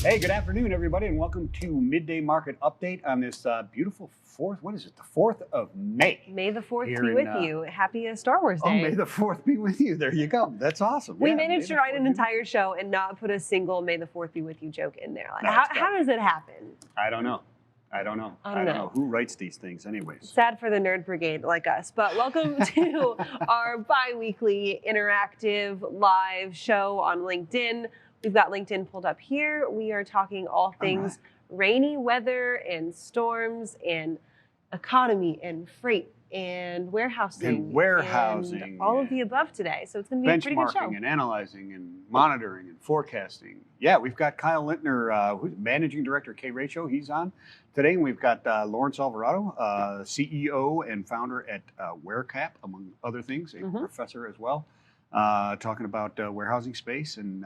Hey, good afternoon, everybody, and welcome to Midday Market Update on this beautiful 4th, what is it, the 4th of May. May the 4th be with you. Happy Star Wars Day. Oh, May the 4th be with you. There you go. That's awesome. We managed to write an entire show and not put a single May the 4th be with you joke in there. Like, how does it happen? I don't know. I don't know who writes these things anyways. Sad for the nerd brigade like us, but welcome to our bi-weekly interactive live show on LinkedIn. We've got LinkedIn pulled up here. We are talking all things rainy weather and storms and economy and freight and warehousing. And all of the above today. So it's going to be a pretty good show. Benchmarking and analyzing and monitoring and forecasting. Yeah, we've got Kyle Lintner, who's Managing Director K-Ration. He's on today. And we've got Laurance Alvarado, CEO and founder at Warecap, among other things, a professor as well. Talking about warehousing space and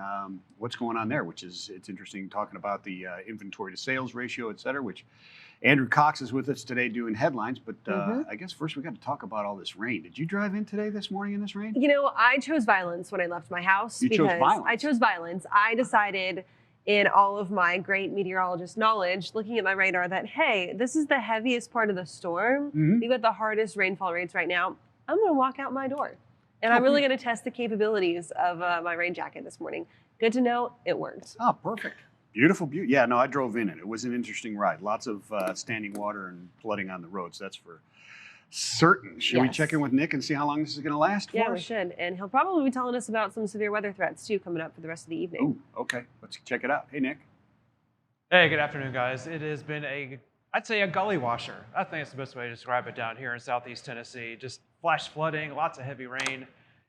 what's going on there, it's interesting talking about the inventory to sales ratio, et cetera, which Andrew Cox is with us today doing headlines. But I guess first we got to talk about all this rain. Did you drive in today this morning in this rain? You know, I chose violence when I left my house. You chose violence? I chose violence. I decided in all of my great meteorologist knowledge, looking at my radar, that, hey, this is the heaviest part of the storm. We've got the hardest rainfall rates right now. I'm going to walk out my door. And I'm really going to test the capabilities of my rain jacket this morning. Good to know, it worked. Oh, perfect. Beautiful. Yeah, no, I drove in it. It was an interesting ride. Lots of standing water and flooding on the roads, that's for certain. Should we check in with Nick and see how long this is going to last for us? Yeah, we should. And he'll probably be telling us about some severe weather threats, too, coming up for the rest of the evening. Ooh, okay. Let's check it out. Hey, Nick. Hey, good afternoon, guys. It has been I'd say a gully washer. I think it's the best way to describe it down here in Southeast Tennessee. Just flash flooding, lots of heavy rain.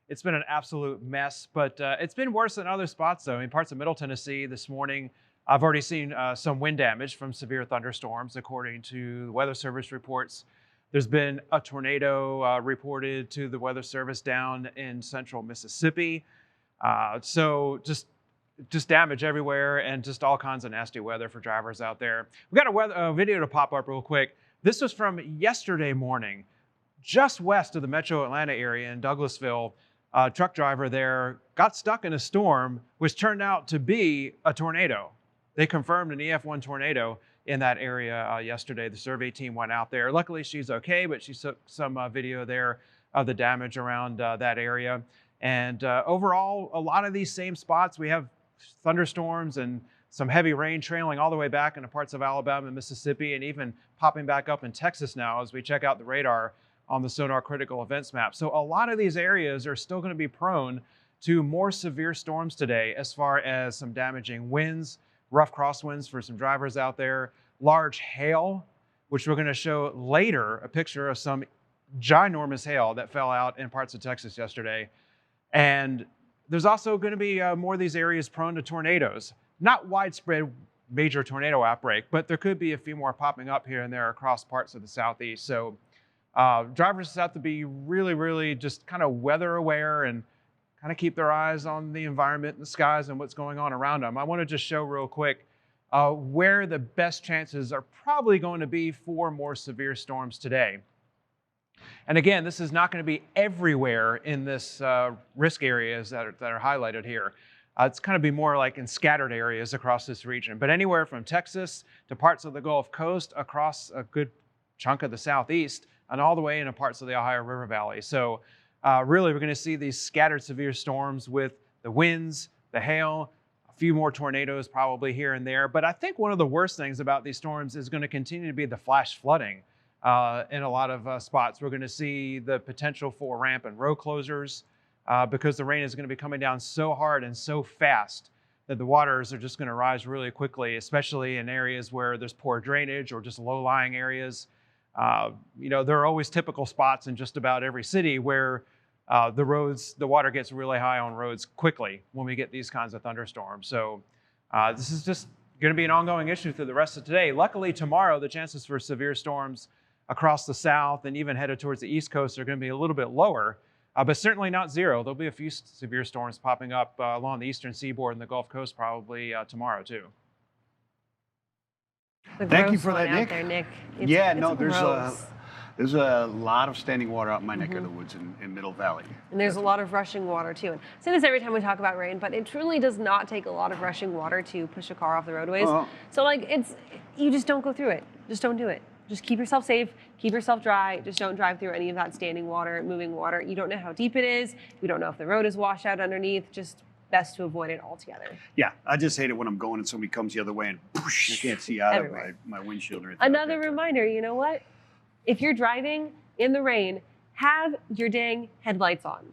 It's been an absolute mess, but it's been worse than other spots, though. In parts of Middle Tennessee this morning, I've already seen some wind damage from severe thunderstorms, according to the Weather Service reports. There's been a tornado reported to the Weather Service down in central Mississippi. So just damage everywhere and just all kinds of nasty weather for drivers out there. We got a video to pop up real quick. This was from yesterday morning, just west of the metro Atlanta area in Douglasville. A truck driver there got stuck in a storm, which turned out to be a tornado. They confirmed an EF1 tornado in that area yesterday. The survey team went out there. Luckily, she's okay, but she took some video there of the damage around that area. And overall, a lot of these same spots, we have thunderstorms and some heavy rain trailing all the way back into parts of Alabama and Mississippi, and even popping back up in Texas now as we check out the radar on the Sonar Critical Events map. So a lot of these areas are still going to be prone to more severe storms today, as far as some damaging winds, rough crosswinds for some drivers out there, large hail, which we're going to show later, a picture of some ginormous hail that fell out in parts of Texas yesterday. And there's also going to be more of these areas prone to tornadoes. Not widespread major tornado outbreak, but there could be a few more popping up here and there across parts of the Southeast. So drivers have to be really, really just kind of weather aware and kind of keep their eyes on the environment and the skies and what's going on around them. I want to just show real quick where the best chances are probably going to be for more severe storms today. And again, this is not going to be everywhere in this risk areas that are highlighted here. It's kind of be more like in scattered areas across this region, but anywhere from Texas to parts of the Gulf Coast, across a good chunk of the Southeast, and all the way into parts of the Ohio River Valley. So really, we're going to see these scattered severe storms with the winds, the hail, a few more tornadoes probably here and there. But I think one of the worst things about these storms is going to continue to be the flash flooding in a lot of spots. We're going to see the potential for ramp and road closures because the rain is going to be coming down so hard and so fast that the waters are just going to rise really quickly, especially in areas where there's poor drainage or just low-lying areas. You know, there are always typical spots in just about every city where the water gets really high on roads quickly when we get these kinds of thunderstorms. So this is just going to be an ongoing issue through the rest of today. Luckily, tomorrow, the chances for severe storms across the south and even headed towards the East Coast are going to be a little bit lower, but certainly not zero. There'll be a few severe storms popping up along the eastern seaboard and the Gulf Coast probably tomorrow, too. Thank you for that, Nick. There, Nick. Yeah, no, there's There's a lot of standing water out in my neck of the Mm-hmm. woods in Middle Valley. And there's a lot of rushing water too. And I say this every time we talk about rain, but it truly does not take a lot of rushing water to push a car off the roadways. Oh. So like you just don't go through it. Just don't do it. Just keep yourself safe, keep yourself dry. Just don't drive through any of that standing water, moving water. You don't know how deep it is. We don't know if the road is washed out underneath. Just best to avoid it altogether. Yeah, I just hate it when I'm going and somebody comes the other way and whoosh, I can't see out Everywhere. of my windshield or anything. Another like that. reminder, you know what? If you're driving in the rain, have your headlights on.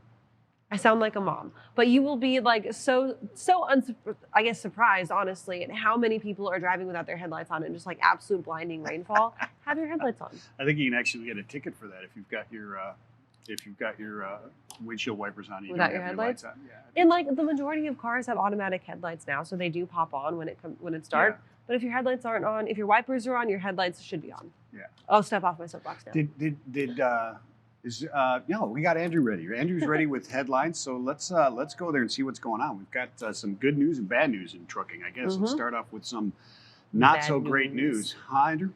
I sound like a mom, but you will be like surprised, honestly, at how many people are driving without their headlights on and just like absolute blinding rainfall. Have your headlights on. I think you can actually get a ticket for that if you've got your windshield wipers on. You Without don't your have headlights? lights on. Yeah. And like the majority of cars have automatic headlights now, so they do pop on when it's dark. Yeah. But if your headlights aren't on, if your wipers are on, your headlights should be on. Yeah. I'll step off my soapbox now. We got Andrew ready. Andrew's ready with headlines, so let's go there and see what's going on. We've got some good news and bad news in trucking, I guess. Let's start off with some not Bad so great news. news. Hi, Andrew.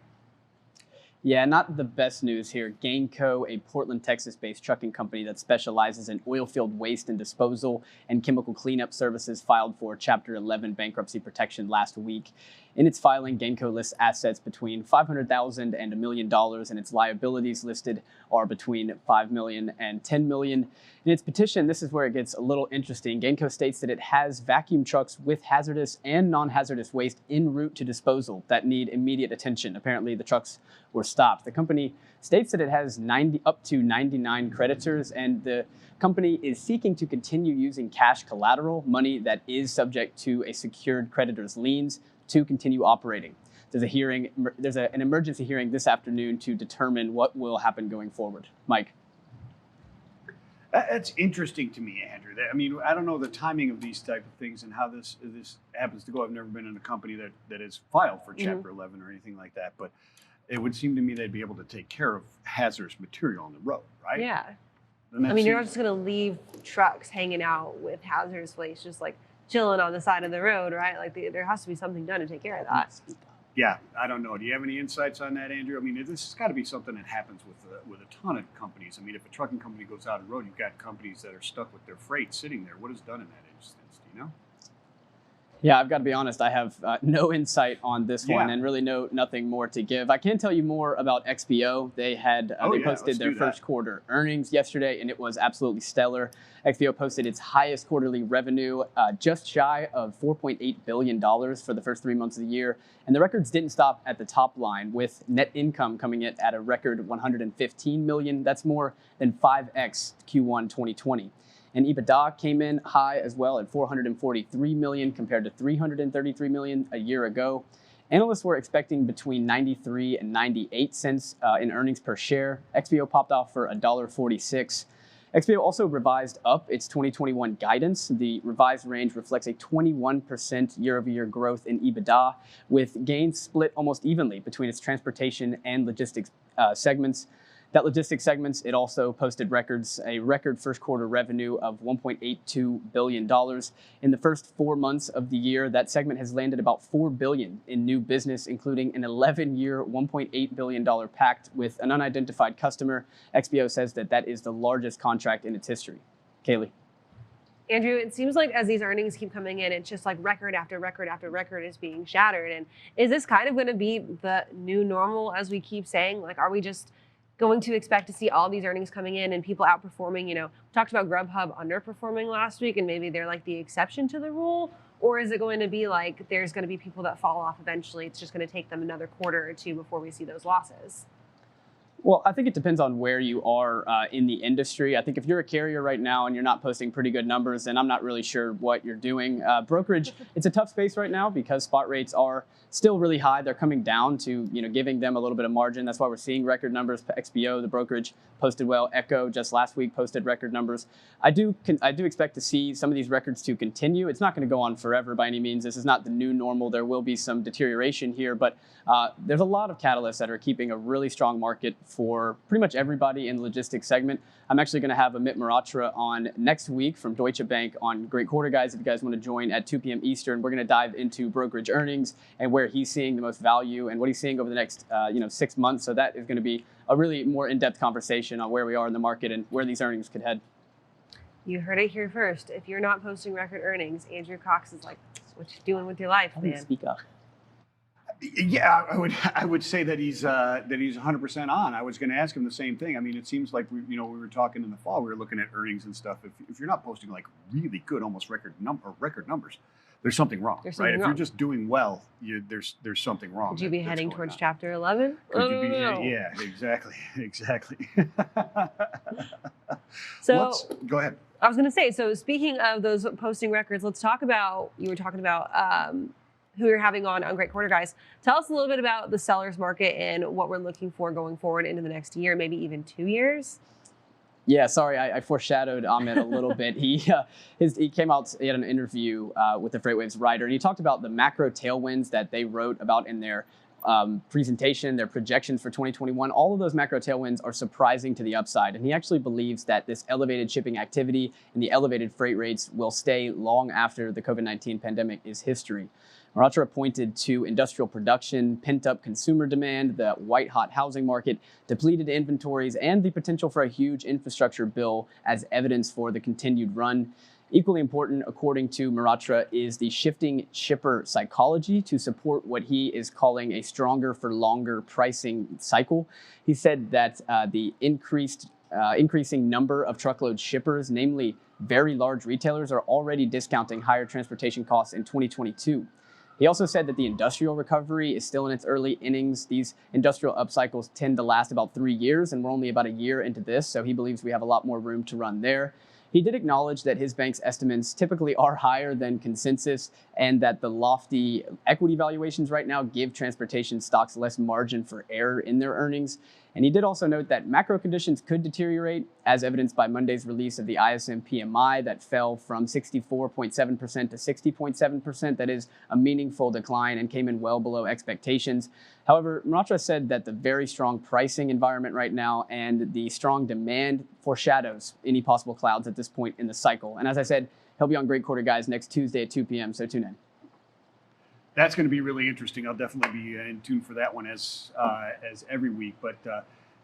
Yeah, not the best news here. Gainco, a Portland, Texas-based trucking company that specializes in oil field waste and disposal and chemical cleanup services, filed for Chapter 11 bankruptcy protection last week. In its filing, Gainco lists assets between $500,000 and $1 million, and its liabilities listed are between $5 million and $10 million. In its petition, this is where it gets a little interesting. Gainco states that it has vacuum trucks with hazardous and non-hazardous waste en route to disposal that need immediate attention. Apparently, the trucks were stopped. The company states that it has up to 99 creditors, and the company is seeking to continue using cash collateral, money that is subject to a secured creditor's liens, to continue operating. There's an emergency hearing this afternoon to determine what will happen going forward. Mike. That's interesting to me, Andrew. I mean, I don't know the timing of these type of things and how this happens to go. I've never been in a company that has filed for Chapter 11 or anything like that, but it would seem to me they'd be able to take care of hazardous material on the road, right? Yeah. And that I mean, you're not seems- just going to leave trucks hanging out with hazardous waste, just like chilling on the side of the road, right? Like there has to be something done to take care of that. Yeah, I don't know. Do you have any insights on that, Andrew? I mean, this has got to be something that happens with a ton of companies. I mean, if a trucking company goes out on the road, you've got companies that are stuck with their freight sitting there. What is done in that instance? Do you know? Yeah, I've got to be honest. I have no insight on this one, Yeah. and really nothing more to give. I can tell you more about XPO. They had they posted let's their do that. first quarter earnings yesterday, and it was absolutely stellar. XPO posted its highest quarterly revenue, just shy of $4.8 billion for the first 3 months of the year. And the records didn't stop at the top line, with net income coming in at a record $115 million. That's more than 5x Q1 2020. And EBITDA came in high as well at $443 million compared to $333 million a year ago. Analysts were expecting between 93 and 98 cents in earnings per share. XPO popped off for $1.46. XPO also revised up its 2021 guidance. The revised range reflects a 21% year-over-year growth in EBITDA, with gains split almost evenly between its transportation and logistics segments. That logistics segments, it also posted a record first quarter revenue of $1.82 billion. In the first 4 months of the year, that segment has landed about $4 billion in new business, including an 11-year, $1.8 billion pact with an unidentified customer. XPO says that is the largest contract in its history. Kaylee. Andrew, it seems like as these earnings keep coming in, it's just like record after record after record is being shattered. And is this kind of going to be the new normal, as we keep saying? Like, are we just going to expect to see all these earnings coming in and people outperforming? You know, we talked about Grubhub underperforming last week, and maybe they're like the exception to the rule. Or is it going to be like there's going to be people that fall off eventually? It's just going to take them another quarter or two before we see those losses. Well, I think it depends on where you are in the industry. I think if you're a carrier right now and you're not posting pretty good numbers, then I'm not really sure what you're doing. Brokerage, it's a tough space right now because spot rates are still really high. They're coming down to, giving them a little bit of margin. That's why we're seeing record numbers. XPO, the brokerage, posted well. Echo just last week posted record numbers. I do expect to see some of these records to continue. It's not going to go on forever by any means. This is not the new normal. There will be some deterioration here, but there's a lot of catalysts that are keeping a really strong market for pretty much everybody in the logistics segment. I'm actually going to have Amit Mehrotra on next week from Deutsche Bank on Great Quarter, guys. If you guys want to join at 2 p.m. Eastern, we're going to dive into brokerage earnings and where he's seeing the most value and what he's seeing over the next 6 months. So that is going to be a really more in-depth conversation on where we are in the market and where these earnings could head. You heard it here first. If you're not posting record earnings, Andrew Cox is like, what you doing with your life, man? Speak up. Yeah, I would say that he's 100% on. I was going to ask him the same thing. I mean, it seems like we were talking in the fall. We were looking at earnings and stuff. If you're not posting like really good, almost record numbers, there's something wrong, There's right? something If wrong. you're just doing well, there's something wrong. Could you be that's heading going towards on. chapter 11? Could you be? No. Yeah, exactly. So Go ahead. I was going to say, so speaking of those posting records, let's talk about, you were talking about who you're having on Great Quarter, guys. Tell us a little bit about the seller's market and what we're looking for going forward into the next year, maybe even 2 years. Yeah, sorry, I foreshadowed Amit a little bit. He came out, he had an interview with the FreightWaves writer, and he talked about the macro tailwinds that they wrote about in their presentation, their projections for 2021. All of those macro tailwinds are surprising to the upside, and he actually believes that this elevated shipping activity and the elevated freight rates will stay long after the COVID-19 pandemic is history. Mehrotra pointed to industrial production, pent-up consumer demand, the white-hot housing market, depleted inventories, and the potential for a huge infrastructure bill as evidence for the continued run. Equally important, according to Mehrotra, is the shifting shipper psychology to support what he is calling a stronger for longer pricing cycle. He said that the increasing number of truckload shippers, namely very large retailers, are already discounting higher transportation costs in 2022. He also said that the industrial recovery is still in its early innings. These industrial upcycles tend to last about 3 years, and we're only about a year into this, so he believes we have a lot more room to run there. He did acknowledge that his bank's estimates typically are higher than consensus and that the lofty equity valuations right now give transportation stocks less margin for error in their earnings. And he did also note that macro conditions could deteriorate, as evidenced by Monday's release of the ISM PMI that fell from 64.7% to 60.7%. That is a meaningful decline and came in well below expectations. However, Mehrotra said that the very strong pricing environment right now and the strong demand foreshadows any possible clouds at this point in the cycle. And as I said, he'll be on Great Quarter, guys, next Tuesday at 2 p.m., so tune in. That's going to be really interesting. I'll definitely be in tune for that one as every week. But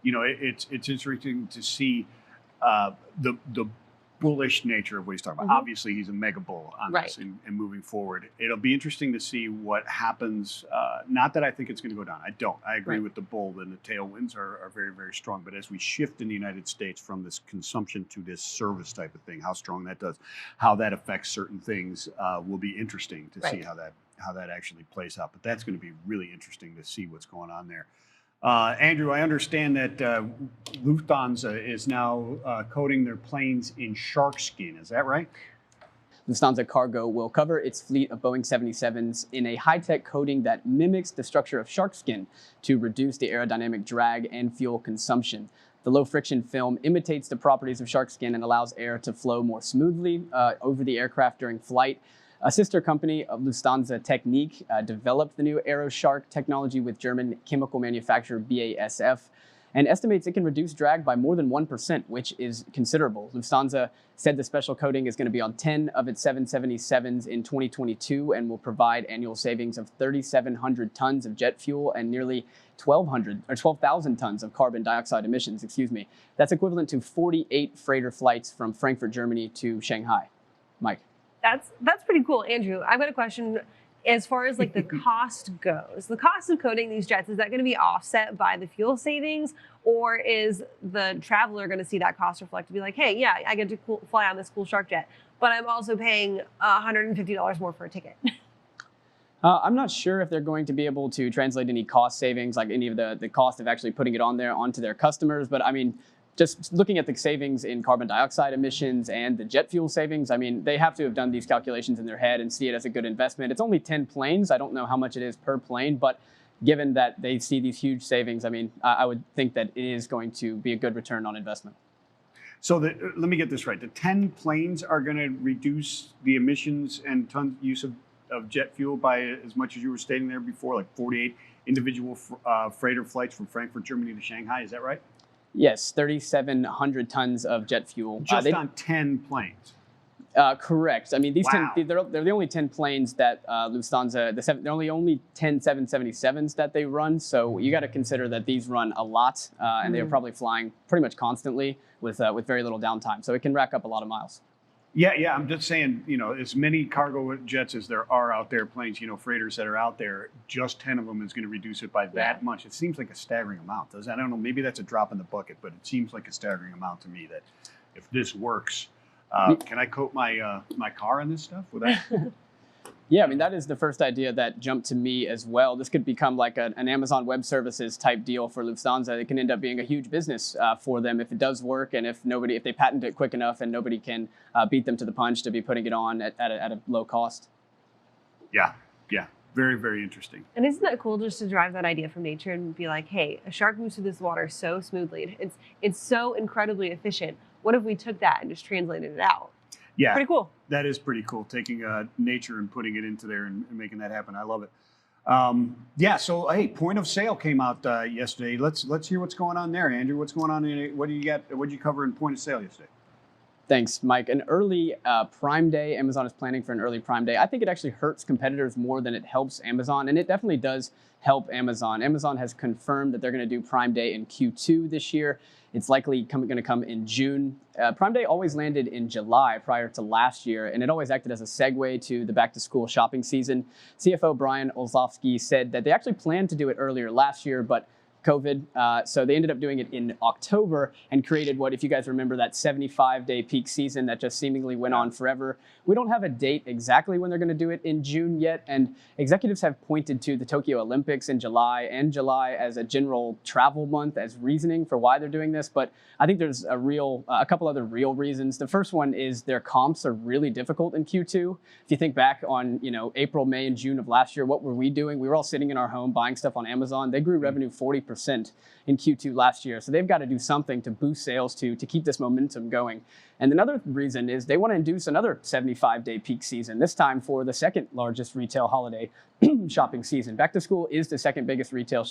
it's interesting to see the bullish nature of what he's talking about. Mm-hmm. Obviously, he's a mega bull on Right. this and moving forward. It'll be interesting to see what happens. Not that I think it's going to go down. I don't. I agree Right. with the bull, and the tailwinds are very, very strong. But as we shift in the United States from this consumption to this service type of thing, how strong that does, how that affects certain things will be interesting to see Right. how that actually plays out. But that's going to be really interesting to see what's going on there. Andrew, I understand that Lufthansa is now coating their planes in shark skin. Is that right? Lufthansa Cargo will cover its fleet of Boeing 77s in a high-tech coating that mimics the structure of shark skin to reduce the aerodynamic drag and fuel consumption. The low-friction film imitates the properties of shark skin and allows air to flow more smoothly over the aircraft during flight. A sister company of Lufthansa Technik developed the new AeroShark technology with German chemical manufacturer BASF and estimates it can reduce drag by more than 1%, which is considerable. Lufthansa said the special coating is going to be on 10 of its 777s in 2022 and will provide annual savings of 3,700 tons of jet fuel and nearly 12,000 tons of carbon dioxide emissions, That's equivalent to 48 freighter flights from Frankfurt, Germany to Shanghai. Mike. That's pretty cool. Andrew, I've got a question. As far as like the cost goes, the cost of coating these jets, is that going to be offset by the fuel savings, or is the traveler going to see that cost reflect to be like, hey, yeah, I get to fly on this cool shark jet, but I'm also paying $150 more for a ticket? I'm not sure if they're going to be able to translate any cost savings, like any of the cost of actually putting it on there onto their customers. But I mean, just looking at the savings in carbon dioxide emissions and the jet fuel savings, I mean, they have to have done these calculations in their head and see it as a good investment. It's only 10 planes. I don't know how much it is per plane, but given that they see these huge savings, I mean, I would think that it is going to be a good return on investment. So let me get this right. The 10 planes are going to reduce the emissions and ton use of jet fuel by as much as you were stating there before, like 48. individual freighter flights from Frankfurt, Germany to Shanghai. Is that right? Yes, 3,700 tons of jet fuel. Just on 10 planes. Correct. I mean, these Wow. 10, they're the only 10 planes that Lufthansa, they're only 10 777s that they run. So you got to consider that these run a lot, and they're probably flying pretty much constantly with very little downtime. So it can rack up a lot of miles. Yeah. I'm just saying, as many cargo jets as there are out there, planes, freighters that are out there, just 10 of them is going to reduce it by that much. It seems like a staggering amount. I don't know, maybe that's a drop in the bucket, but it seems like a staggering amount to me that if this works, can I coat my my car in this stuff? Would that? Yeah, I mean, that is the first idea that jumped to me as well. This could become like an Amazon Web Services type deal for Lufthansa. It can end up being a huge business for them if it does work, and if they patent it quick enough and nobody can beat them to the punch to be putting it on at a low cost. Yeah. Very, very interesting. And isn't that cool just to drive that idea from nature and be like, hey, a shark moves through this water so smoothly. It's so incredibly efficient. What if we took that and just translated it out? Yeah. Pretty cool. That is pretty cool, taking nature and putting it into there and making that happen. I love it. So, hey, point of sale came out yesterday. Let's hear what's going on there, Andrew. What's going on? What do you got? What did you cover in point of sale yesterday? Thanks, Mike. An early Prime Day. Amazon is planning for an early Prime Day. I think it actually hurts competitors more than it helps Amazon, and it definitely does help Amazon. Amazon has confirmed that they're going to do Prime Day in Q2 this year. It's likely going to come in June. Prime Day always landed in July prior to last year, and it always acted as a segue to the back-to-school shopping season. CFO Brian Olsavsky said that they actually planned to do it earlier last year, but COVID. So they ended up doing it in October and created what, if you guys remember, that 75-day peak season that just seemingly went on forever. We don't have a date exactly when they're going to do it in June yet, and executives have pointed to the Tokyo Olympics in July as a general travel month as reasoning for why they're doing this. But I think there's a couple other real reasons. The first one is their comps are really difficult in Q2. If you think back on April, May, and June of last year, what were we doing? We were all sitting in our home buying stuff on Amazon. They grew revenue 40% in Q2 last year. So they've got to do something to boost sales to keep this momentum going. And another reason is they want to induce another 75-day peak season, this time for the second largest retail holiday shopping season. Back to school is the second biggest retail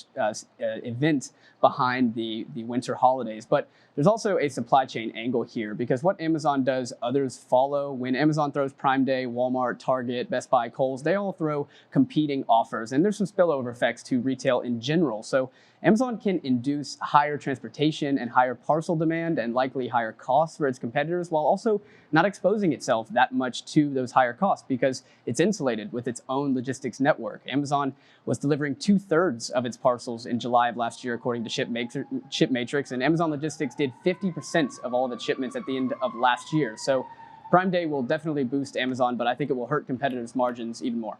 event behind the winter holidays. But there's also a supply chain angle here, because what Amazon does, others follow. When Amazon throws Prime Day, Walmart, Target, Best Buy, Kohl's, they all throw competing offers. And there's some spillover effects to retail in general. So Amazon can induce higher transportation and higher parcel demand and likely higher costs for its competitors, while also not exposing itself that much to those higher costs because it's insulated with its own logistics network. Amazon was delivering 2/3 of its parcels in July of last year, according to ShipMatrix, and Amazon Logistics did 50% of all of its shipments at the end of last year. So Prime Day will definitely boost Amazon, but I think it will hurt competitors' margins even more.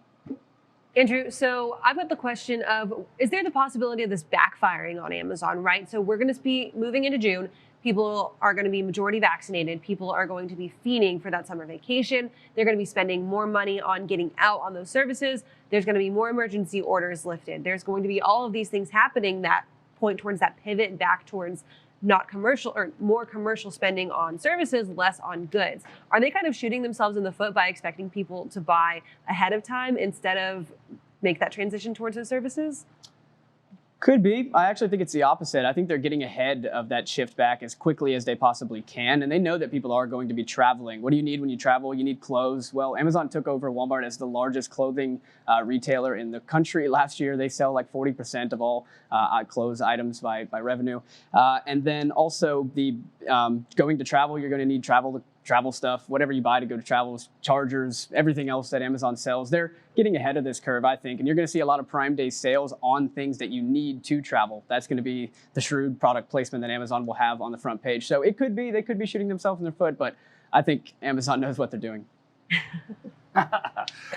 Andrew, so I've got the question of, is there the possibility of this backfiring on Amazon, right? So we're going to be moving into June. People are going to be majority vaccinated. People are going to be fiending for that summer vacation. They're going to be spending more money on getting out on those services. There's going to be more emergency orders lifted. There's going to be all of these things happening that point towards that pivot back towards not commercial or more commercial spending on services, less on goods. Are they kind of shooting themselves in the foot by expecting people to buy ahead of time instead of make that transition towards those services? Could be. I actually think it's the opposite. I think they're getting ahead of that shift back as quickly as they possibly can. And they know that people are going to be traveling. What do you need when you travel? You need clothes. Well, Amazon took over Walmart as the largest clothing retailer in the country last year. They sell like 40% of all clothes items by revenue. And then also the going to travel, you're going to need travel stuff, whatever you buy to go to travel, chargers, everything else that Amazon sells. They're getting ahead of this curve, I think, and you're going to see a lot of Prime Day sales on things that you need to travel. That's going to be the shrewd product placement that Amazon will have on the front page. So it could be, they could be shooting themselves in their foot, but I think Amazon knows what they're doing.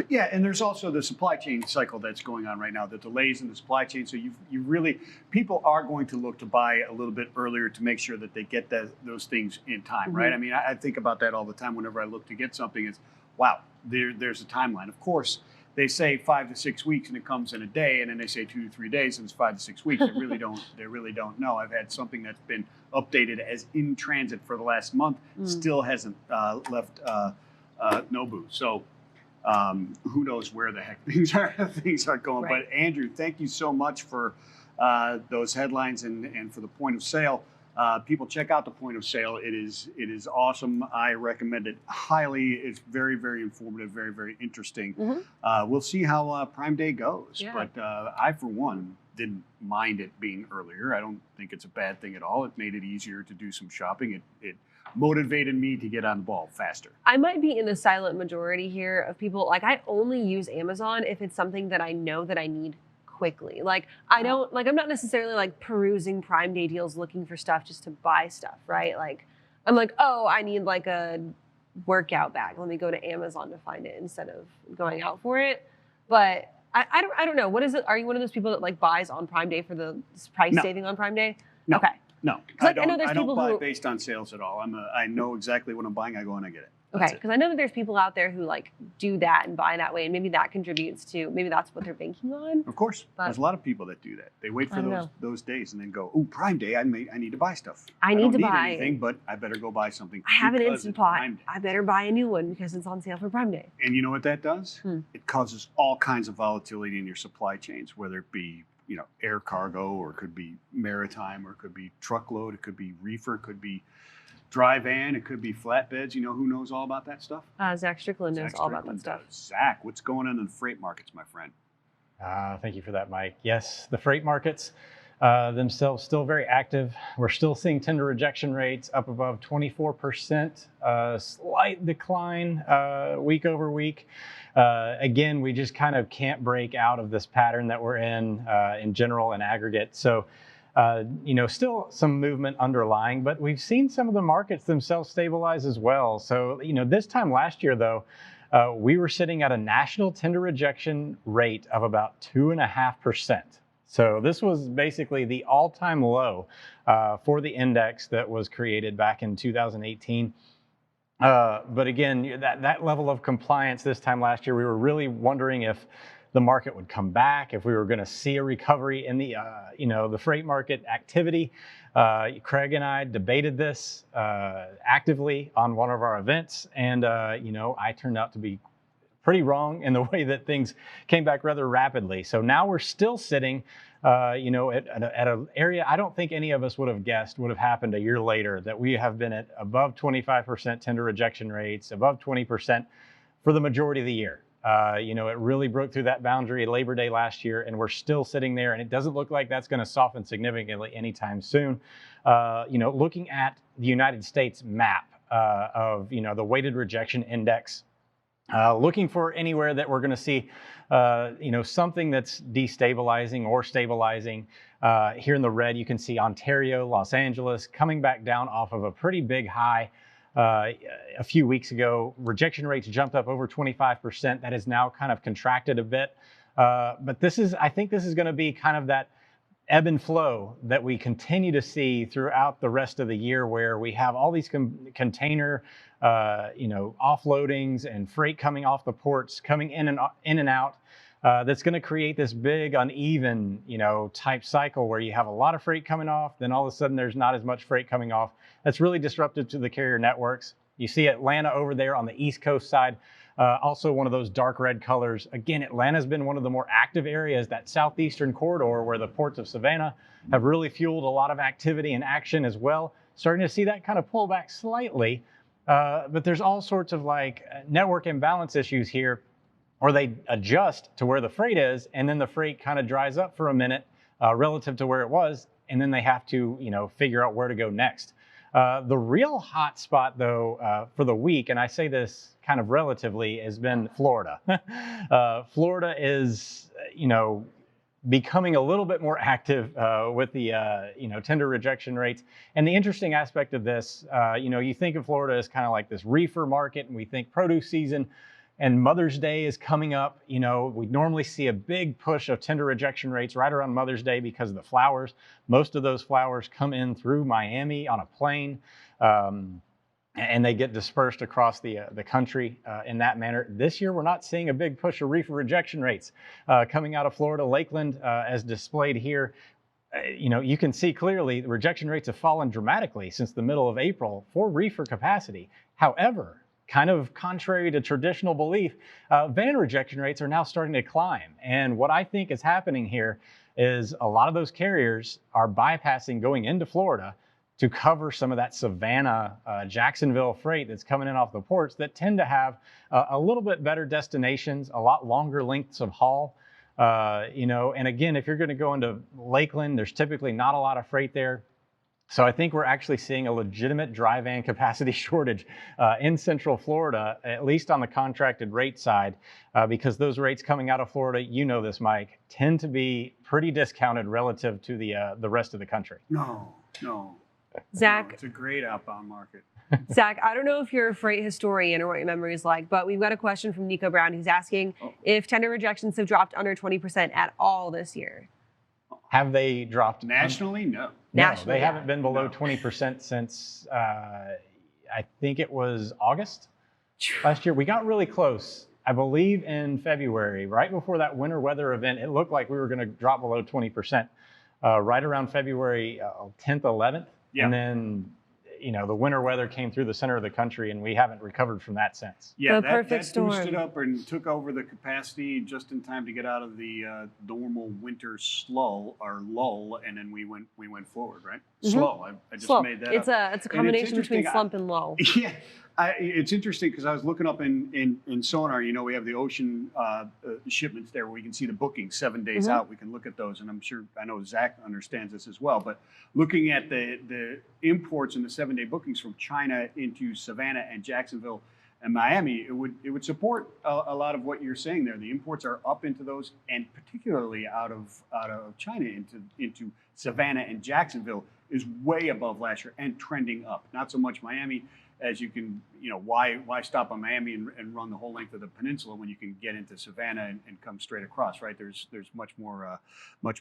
Yeah, and there's also the supply chain cycle that's going on right now, the delays in the supply chain. So you really, people are going to look to buy a little bit earlier to make sure that they get those things in time, right? I mean, I think about that all the time whenever I look to get something. It's, wow, there's a timeline. Of course, they say 5 to 6 weeks and it comes in a day, and then they say 2 to 3 days and it's 5 to 6 weeks. They really don't know. I've had something that's been updated as in transit for the last month, still hasn't left Nobu. So who knows where the heck things are going. Right. But Andrew, thank you so much for those headlines and for the point of sale. People check out the point of sale. It is awesome. I recommend it highly. It's very, very informative, very, very interesting. We'll see how Prime Day goes. Yeah. But I, for one, didn't mind it being earlier. I don't think it's a bad thing at all. It made it easier to do some shopping. It motivated me to get on the ball faster. I might be in the silent majority here of people. Like, I only use Amazon if it's something that I know that I need quickly. Like, I don't, like, I'm not necessarily like perusing Prime Day deals looking for stuff just to buy stuff, right? Like, I'm like, oh, I need like a workout bag. Let me go to Amazon to find it instead of going out for it. But I don't know. What is it? Are you one of those people that like buys on Prime Day for the price saving on Prime Day? No. Okay. No, Like, I I know don't. there's I don't people buy who- based on sales at all. I know exactly what I'm buying. I go and I get it. That's Okay, it. because I know that there's people out there who like do that and buy that way, and maybe that contributes to, maybe that's what they're banking on. Of course, But- there's a lot of people that do that. They wait I for don't know. those days and then go, "Oh, Prime Day! I need to buy stuff. I need don't to need buy- anything, but I better go buy something." I have an because Instant it's Pot. Prime Day." I better buy a new one because it's on sale for Prime Day. And you know what that does? Hmm. It causes all kinds of volatility in your supply chains, whether it be air cargo, or it could be maritime, or it could be truckload, it could be reefer, it could be dry van, it could be flatbeds. You know who knows all about that stuff? Zach Strickland knows Zach all about that Strickland stuff. does. Zach, what's going on in the freight markets, my friend? Thank you for that, Mike. Yes, the freight markets themselves still very active. We're still seeing tender rejection rates up above 24%, slight decline week over week. Again, we just kind of can't break out of this pattern that we're in general and aggregate. So, still some movement underlying, but we've seen some of the markets themselves stabilize as well. So, this time last year, though, we were sitting at a national tender rejection rate of about 2.5%. So this was basically the all-time low for the index that was created back in 2018. But again, that level of compliance this time last year, we were really wondering if the market would come back, if we were going to see a recovery in the freight market activity. Craig and I debated this actively on one of our events, and I turned out to be pretty wrong in the way that things came back rather rapidly. So now we're still sitting, at an area I don't think any of us would have guessed would have happened a year later, that we have been at above 25% tender rejection rates, above 20% for the majority of the year. It really broke through that boundary Labor Day last year, and we're still sitting there, and it doesn't look like that's going to soften significantly anytime soon. Looking at the United States map of, the weighted rejection index, looking for anywhere that we're going to see, something that's destabilizing or stabilizing. Here in the red, you can see Ontario, Los Angeles coming back down off of a pretty big high. A few weeks ago, rejection rates jumped up over 25%. That has now kind of contracted a bit. But I think this is going to be kind of that ebb and flow that we continue to see throughout the rest of the year, where we have all these container, offloadings and freight coming off the ports, coming in and out. That's going to create this big uneven, type cycle where you have a lot of freight coming off, then all of a sudden there's not as much freight coming off. That's really disruptive to the carrier networks. You see Atlanta over there on the East Coast side, also one of those dark red colors. Again, Atlanta's been one of the more active areas, that southeastern corridor where the ports of Savannah have really fueled a lot of activity and action as well. Starting to see that kind of pull back slightly, but there's all sorts of network imbalance issues here, or they adjust to where the freight is, and then the freight kind of dries up for a minute relative to where it was, and then they have to, figure out where to go next. The real hot spot, though, for the week, and I say this kind of relatively, has been Florida. Florida is, becoming a little bit more active with the, tender rejection rates. And the interesting aspect of this, you think of Florida as kind of like this reefer market, and we think produce season. And Mother's Day is coming up. We normally see a big push of tender rejection rates right around Mother's Day because of the flowers. Most of those flowers come in through Miami on a plane, and they get dispersed across the country in that manner. This year, we're not seeing a big push of reefer rejection rates coming out of Florida. Lakeland, as displayed here, you can see clearly the rejection rates have fallen dramatically since the middle of April for reefer capacity. However, kind of contrary to traditional belief, van rejection rates are now starting to climb. And what I think is happening here is a lot of those carriers are bypassing going into Florida to cover some of that Savannah, Jacksonville freight that's coming in off the ports that tend to have a little bit better destinations, a lot longer lengths of haul. And again, if you're going to go into Lakeland, there's typically not a lot of freight there. So I think we're actually seeing a legitimate dry van capacity shortage in Central Florida, at least on the contracted rate side, because those rates coming out of Florida, you know this, Mike, tend to be pretty discounted relative to the rest of the country. No. Zach, No, it's a great outbound market. Zach, I don't know if you're a freight historian or what your memory is like, but we've got a question from Nico Brown who's asking if tender rejections have dropped under 20% at all this year. Have they dropped? Nationally? No. No, they haven't been below 20% since, I think it was August last year. We got really close, I believe in February, right before that winter weather event. It looked like we were going to drop below 20% right around February 10th, 11th. Yeah. And then, the winter weather came through the center of the country and we haven't recovered from that since. Yeah, that boosted up and took over the capacity just in time to get out of the normal winter lull, and then we went forward, right? Mm-hmm. Slow. I just made that up. It's a combination between slump and lull. Yeah. It's interesting because I was looking up in Sonar, we have the ocean shipments there where we can see the bookings 7 days out. We can look at those, and I know Zach understands this as well, but looking at the imports and the 7-day bookings from China into Savannah and Jacksonville and Miami, it would support a lot of what you're saying there. The imports are up into those, and particularly out of China into Savannah and Jacksonville is way above last year and trending up. Not so much Miami, as you can, why stop on Miami and run the whole length of the peninsula when you can get into Savannah and come straight across, right? There's much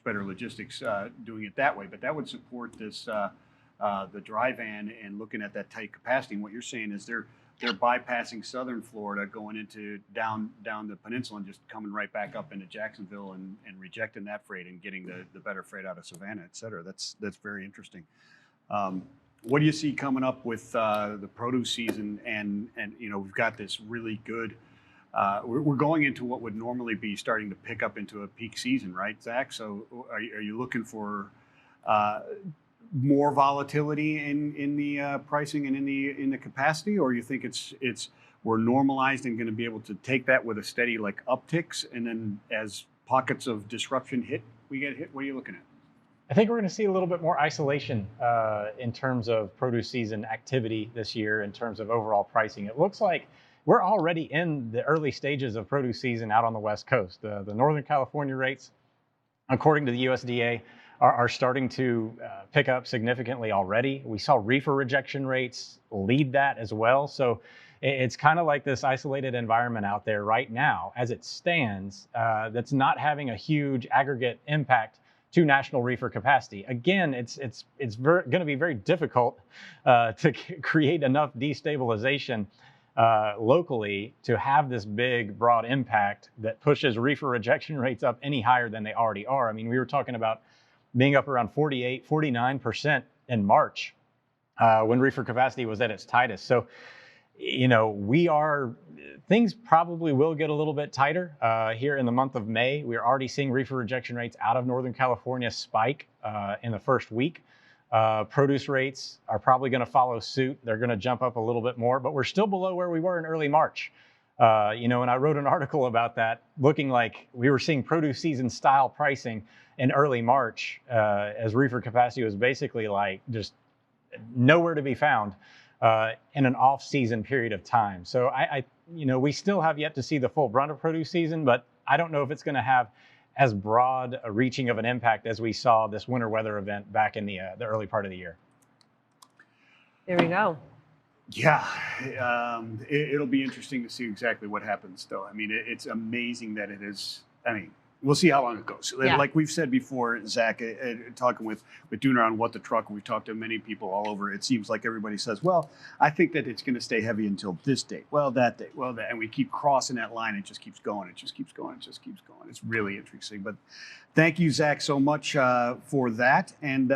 better logistics doing it that way. But that would support this the dry van and looking at that tight capacity. And what you're saying is they're bypassing southern Florida, going into down the peninsula and just coming right back up into Jacksonville and rejecting that freight and getting the better freight out of Savannah, et cetera. That's very interesting. What do you see coming up with the produce season? And we've got this really good. We're going into what would normally be starting to pick up into a peak season, right, Zach? So are you looking for more volatility in the pricing and in the capacity, or you think we're normalized and going to be able to take that with a steady upticks, and then as pockets of disruption hit, we get hit? What are you looking at? I think we're going to see a little bit more isolation in terms of produce season activity this year in terms of overall pricing. It looks like we're already in the early stages of produce season out on the West Coast. The Northern California rates, according to the USDA, are starting to pick up significantly already. We saw reefer rejection rates lead that as well. So it's kind of like this isolated environment out there right now as it stands that's not having a huge aggregate impact to national reefer capacity. Again, it's going to be very difficult to create enough destabilization locally to have this big, broad impact that pushes reefer rejection rates up any higher than they already are. I mean, we were talking about being up around 48, 49% in March when reefer capacity was at its tightest. So, things probably will get a little bit tighter here in the month of May. We're already seeing reefer rejection rates out of Northern California spike in the first week. Produce rates are probably going to follow suit. They're going to jump up a little bit more, but we're still below where we were in early March. And I wrote an article about that, looking like we were seeing produce season style pricing in early March as reefer capacity was basically just nowhere to be found in an off-season period of time. So we still have yet to see the full brunt of produce season, but I don't know if it's going to have as broad a reaching of an impact as we saw this winter weather event back in the early part of the year. There we go. Yeah, it'll be interesting to see exactly what happens, though. I mean, it's amazing that it is. I mean, we'll see how long it goes. Yeah. Like we've said before, Zach, talking with Dooner on What the Truck, we've talked to many people all over. It seems like everybody says, well, I think that it's going to stay heavy until this date. Well, that date. Well, that. And we keep crossing that line. It just keeps going. It just keeps going. It just keeps going. It's really interesting. But thank you, Zach, so much for that. And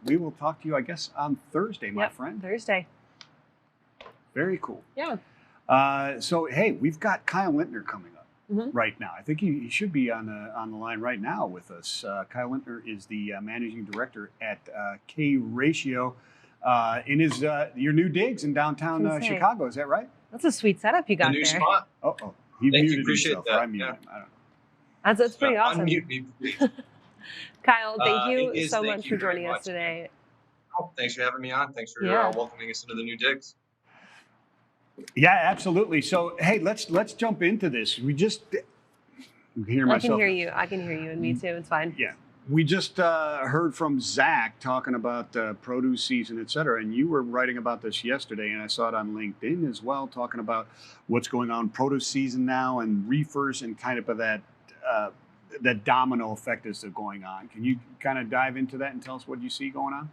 we will talk to you, I guess, on Thursday, my friend. Thursday. Very cool. Yeah. So hey, we've got Kyle Lintner coming up Mhm. right now. I think he should be on the line right now with us. Kyle Lintner is the managing director at K-Ratio. In his your new digs in downtown Gonna say. Chicago. Is that right? That's a sweet setup you The got new there. spot. Oh, he Thank you, muted appreciate himself. that, Or I muted yeah. him. I don't know. That's pretty awesome. Unmute me, please. Kyle, thank It you is. so Thank much you for very joining us much. today. Oh, thanks for having me on. Thanks for Yeah. welcoming us into the new digs. Yeah, absolutely. So hey, let's jump into this. We just you can hear I myself. can hear you. I can hear you, and me too. It's fine. Yeah. We just heard from Zach talking about produce season, et cetera, and you were writing about this yesterday, and I saw it on LinkedIn as well, talking about what's going on produce season now and reefers and kind of that domino effect is going on. Can you kind of dive into that and tell us what you see going on?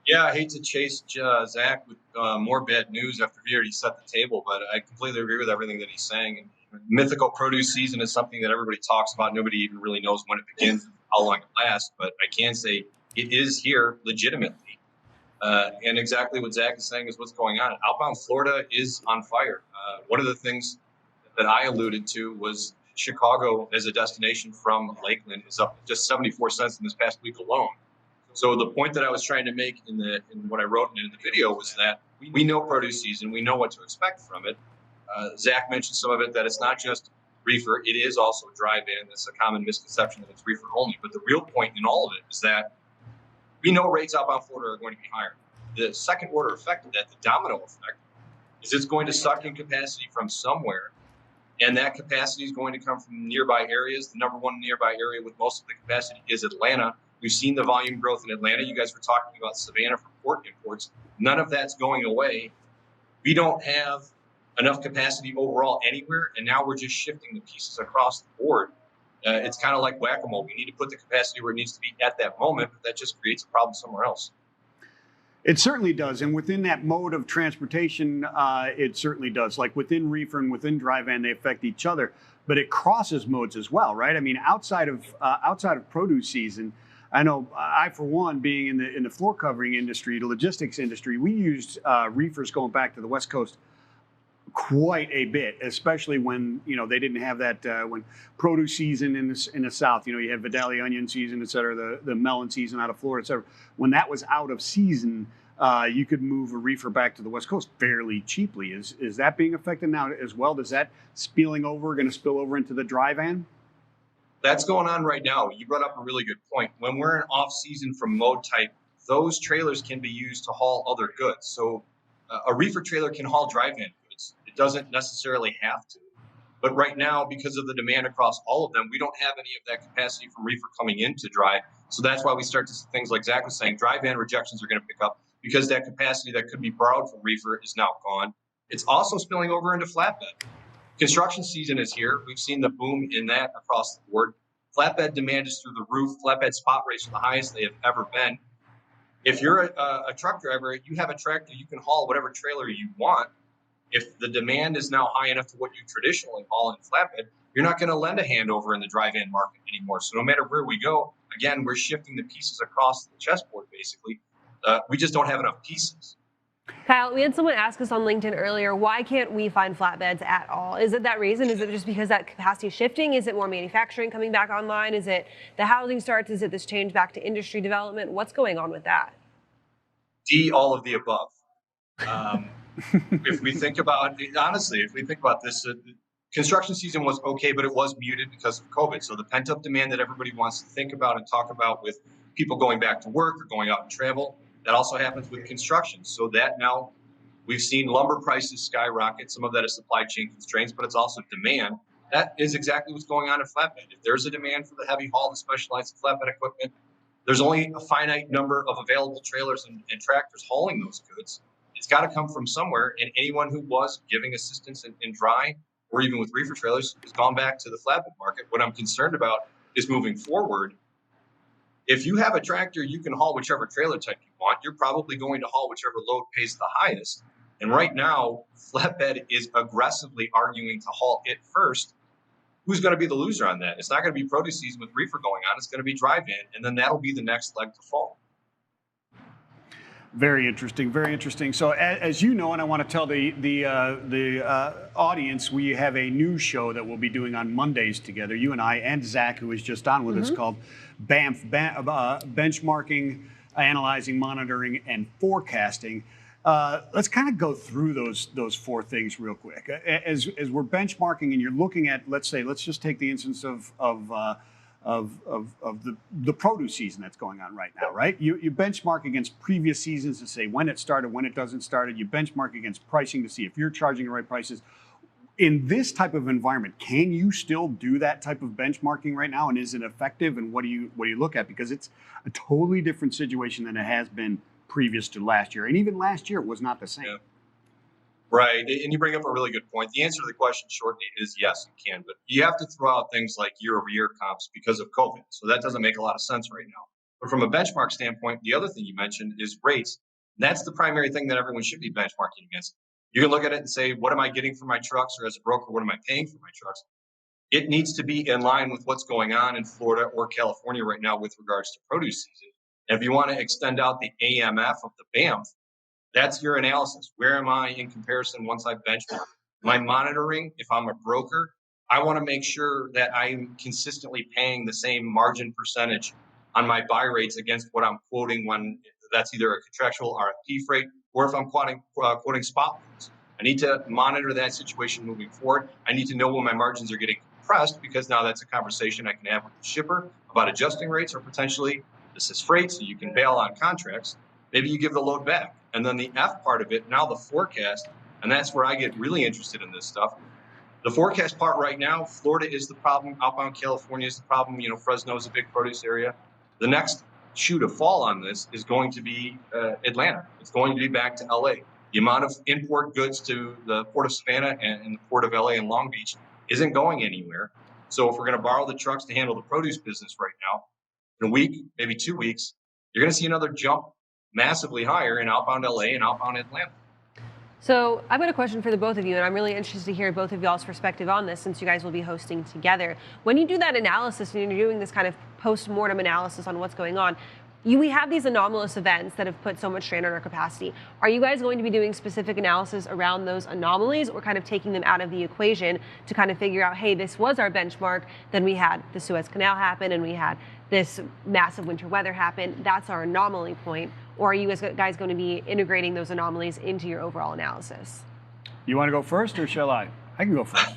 Yeah, I hate to chase Zach with more bad news after he already set the table, but I completely agree with everything that he's saying. And mythical produce season is something that everybody talks about. Nobody even really knows when it begins, how long it lasts, but I can say it is here legitimately. And exactly what Zach is saying is what's going on. Outbound Florida is on fire. One of the things that I alluded to was Chicago as a destination from Lakeland is up just 74 cents in this past week alone. So the point that I was trying to make in what I wrote in the video was that we know produce season, we know what to expect from it. Zach mentioned some of it, that it's not just reefer, it is also drive-in. That's a common misconception that it's reefer only. But the real point in all of it is that we know rates outbound Florida are going to be higher. The second order effect of that, the domino effect, is it's going to suck in capacity from somewhere. And that capacity is going to come from nearby areas. The number one nearby area with most of the capacity is Atlanta. We've seen the volume growth in Atlanta. You guys were talking about Savannah for port imports. None of that's going away. We don't have enough capacity overall anywhere, and now we're just shifting the pieces across the board. It's kind of like whack-a-mole. We need to put the capacity where it needs to be at that moment, but that just creates a problem somewhere else. It certainly does, and within that mode of transportation, it certainly does. Like within reefer and within dry van, they affect each other, but it crosses modes as well, right? I mean, outside of produce season, I know I, for one, being in the floor covering industry, the logistics industry, we used reefers going back to the West Coast quite a bit, especially when they didn't have that when produce season in the South. You had Vidalia onion season, et cetera, the melon season out of Florida, et cetera. When that was out of season, you could move a reefer back to the West Coast fairly cheaply. Is that being affected now as well? Does that going to spill over into the dry van? That's going on right now. You brought up a really good point. When we're in off season from mode type, those trailers can be used to haul other goods. So a reefer trailer can haul dry van goods. It doesn't necessarily have to. But right now, because of the demand across all of them, we don't have any of that capacity from reefer coming into dry. So that's why we start to see things like Zach was saying, dry van rejections are going to pick up because that capacity that could be borrowed from reefer is now gone. It's also spilling over into flatbed. Construction season is here. We've seen the boom in that across the board. Flatbed demand is through the roof. Flatbed spot rates are the highest they have ever been. If you're a truck driver, you have a tractor, you can haul whatever trailer you want. If the demand is now high enough to what you traditionally haul in flatbed, you're not going to lend a hand over in the dry-van market anymore. So no matter where we go, again, we're shifting the pieces across the chessboard, basically. We just don't have enough pieces. Kyle, we had someone ask us on LinkedIn earlier, why can't we find flatbeds at all? Is it that reason? Is it just because that capacity is shifting? Is it more manufacturing coming back online? Is it the housing starts? Is it this change back to industry development? What's going on with that? D, all of the above. If we think about, honestly, if we think about this, construction season was okay, but it was muted because of COVID. So the pent-up demand that everybody wants to think about and talk about with people going back to work or going out and travel, that also happens with construction. So that now we've seen lumber prices skyrocket. Some of that is supply chain constraints, but it's also demand. That is exactly what's going on in flatbed. If there's a demand for the heavy haul, the specialized flatbed equipment, there's only a finite number of available trailers and tractors hauling those goods. It's got to come from somewhere, and anyone who was giving assistance in dry or even with reefer trailers has gone back to the flatbed market. What I'm concerned about is moving forward. If you have a tractor, you can haul whichever trailer type you want. You're probably going to haul whichever load pays the highest. And right now, flatbed is aggressively arguing to haul it first. Who's going to be the loser on that? It's not going to be produce season with reefer going on. It's going to be drive-in, and then that'll be the next leg to fall. Very interesting, very interesting. So as you know, and I want to tell the audience, we have a new show that we'll be doing on Mondays together, you and I and Zach, who was just on with us, called BAMF, Benchmarking, Analyzing, Monitoring, and Forecasting. Let's kind of go through those four things real quick. As we're benchmarking and you're looking at, let's just take the instance of the produce season that's going on right now, right? You benchmark against previous seasons to say when it started, when it doesn't start. You benchmark against pricing to see if you're charging the right prices. In this type of environment, can you still do that type of benchmarking right now? And is it effective? And what do you look at? Because it's a totally different situation than it has been previous to last year. And even last year, it was not the same. Yeah. Right. And you bring up a really good point. The answer to the question shortly is yes, you can. But you have to throw out things like year-over-year comps because of COVID. So that doesn't make a lot of sense right now. But from a benchmark standpoint, the other thing you mentioned is rates. And that's the primary thing that everyone should be benchmarking against. You can look at it and say, what am I getting for my trucks? Or as a broker, what am I paying for my trucks? It needs to be in line with what's going on in Florida or California right now with regards to produce season. And if you want to extend out the AMF of the BAMF, that's your analysis. Where am I in comparison once I benchmark? Am I monitoring? If I'm a broker, I want to make sure that I'm consistently paying the same margin percentage on my buy rates against what I'm quoting when that's either a contractual RFP freight or if I'm quoting spot rates. I need to monitor that situation moving forward. I need to know when my margins are getting compressed because now that's a conversation I can have with the shipper about adjusting rates or potentially this is freight, so you can bail on contracts. Maybe you give the load back. And then the F part of it, now the forecast, and that's where I get really interested in this stuff. The forecast part right now, Florida is the problem. Outbound California is the problem. Fresno is a big produce area. The next shoe to fall on this is going to be Atlanta. It's going to be back to LA. The amount of import goods to the Port of Savannah and the Port of LA and Long Beach isn't going anywhere. So if we're going to borrow the trucks to handle the produce business right now, in a week, maybe 2 weeks, you're going to see another jump massively higher in outbound LA and outbound Atlanta. So I've got a question for the both of you, and I'm really interested to hear both of y'all's perspective on this since you guys will be hosting together. When you do that analysis and you're doing this kind of post-mortem analysis on what's going on, we have these anomalous events that have put so much strain on our capacity. Are you guys going to be doing specific analysis around those anomalies or kind of taking them out of the equation to kind of figure out, hey, this was our benchmark, then we had the Suez Canal happen and we had this massive winter weather happen, that's our anomaly point? Or are you guys going to be integrating those anomalies into your overall analysis? You want to go first or shall I? I can go first.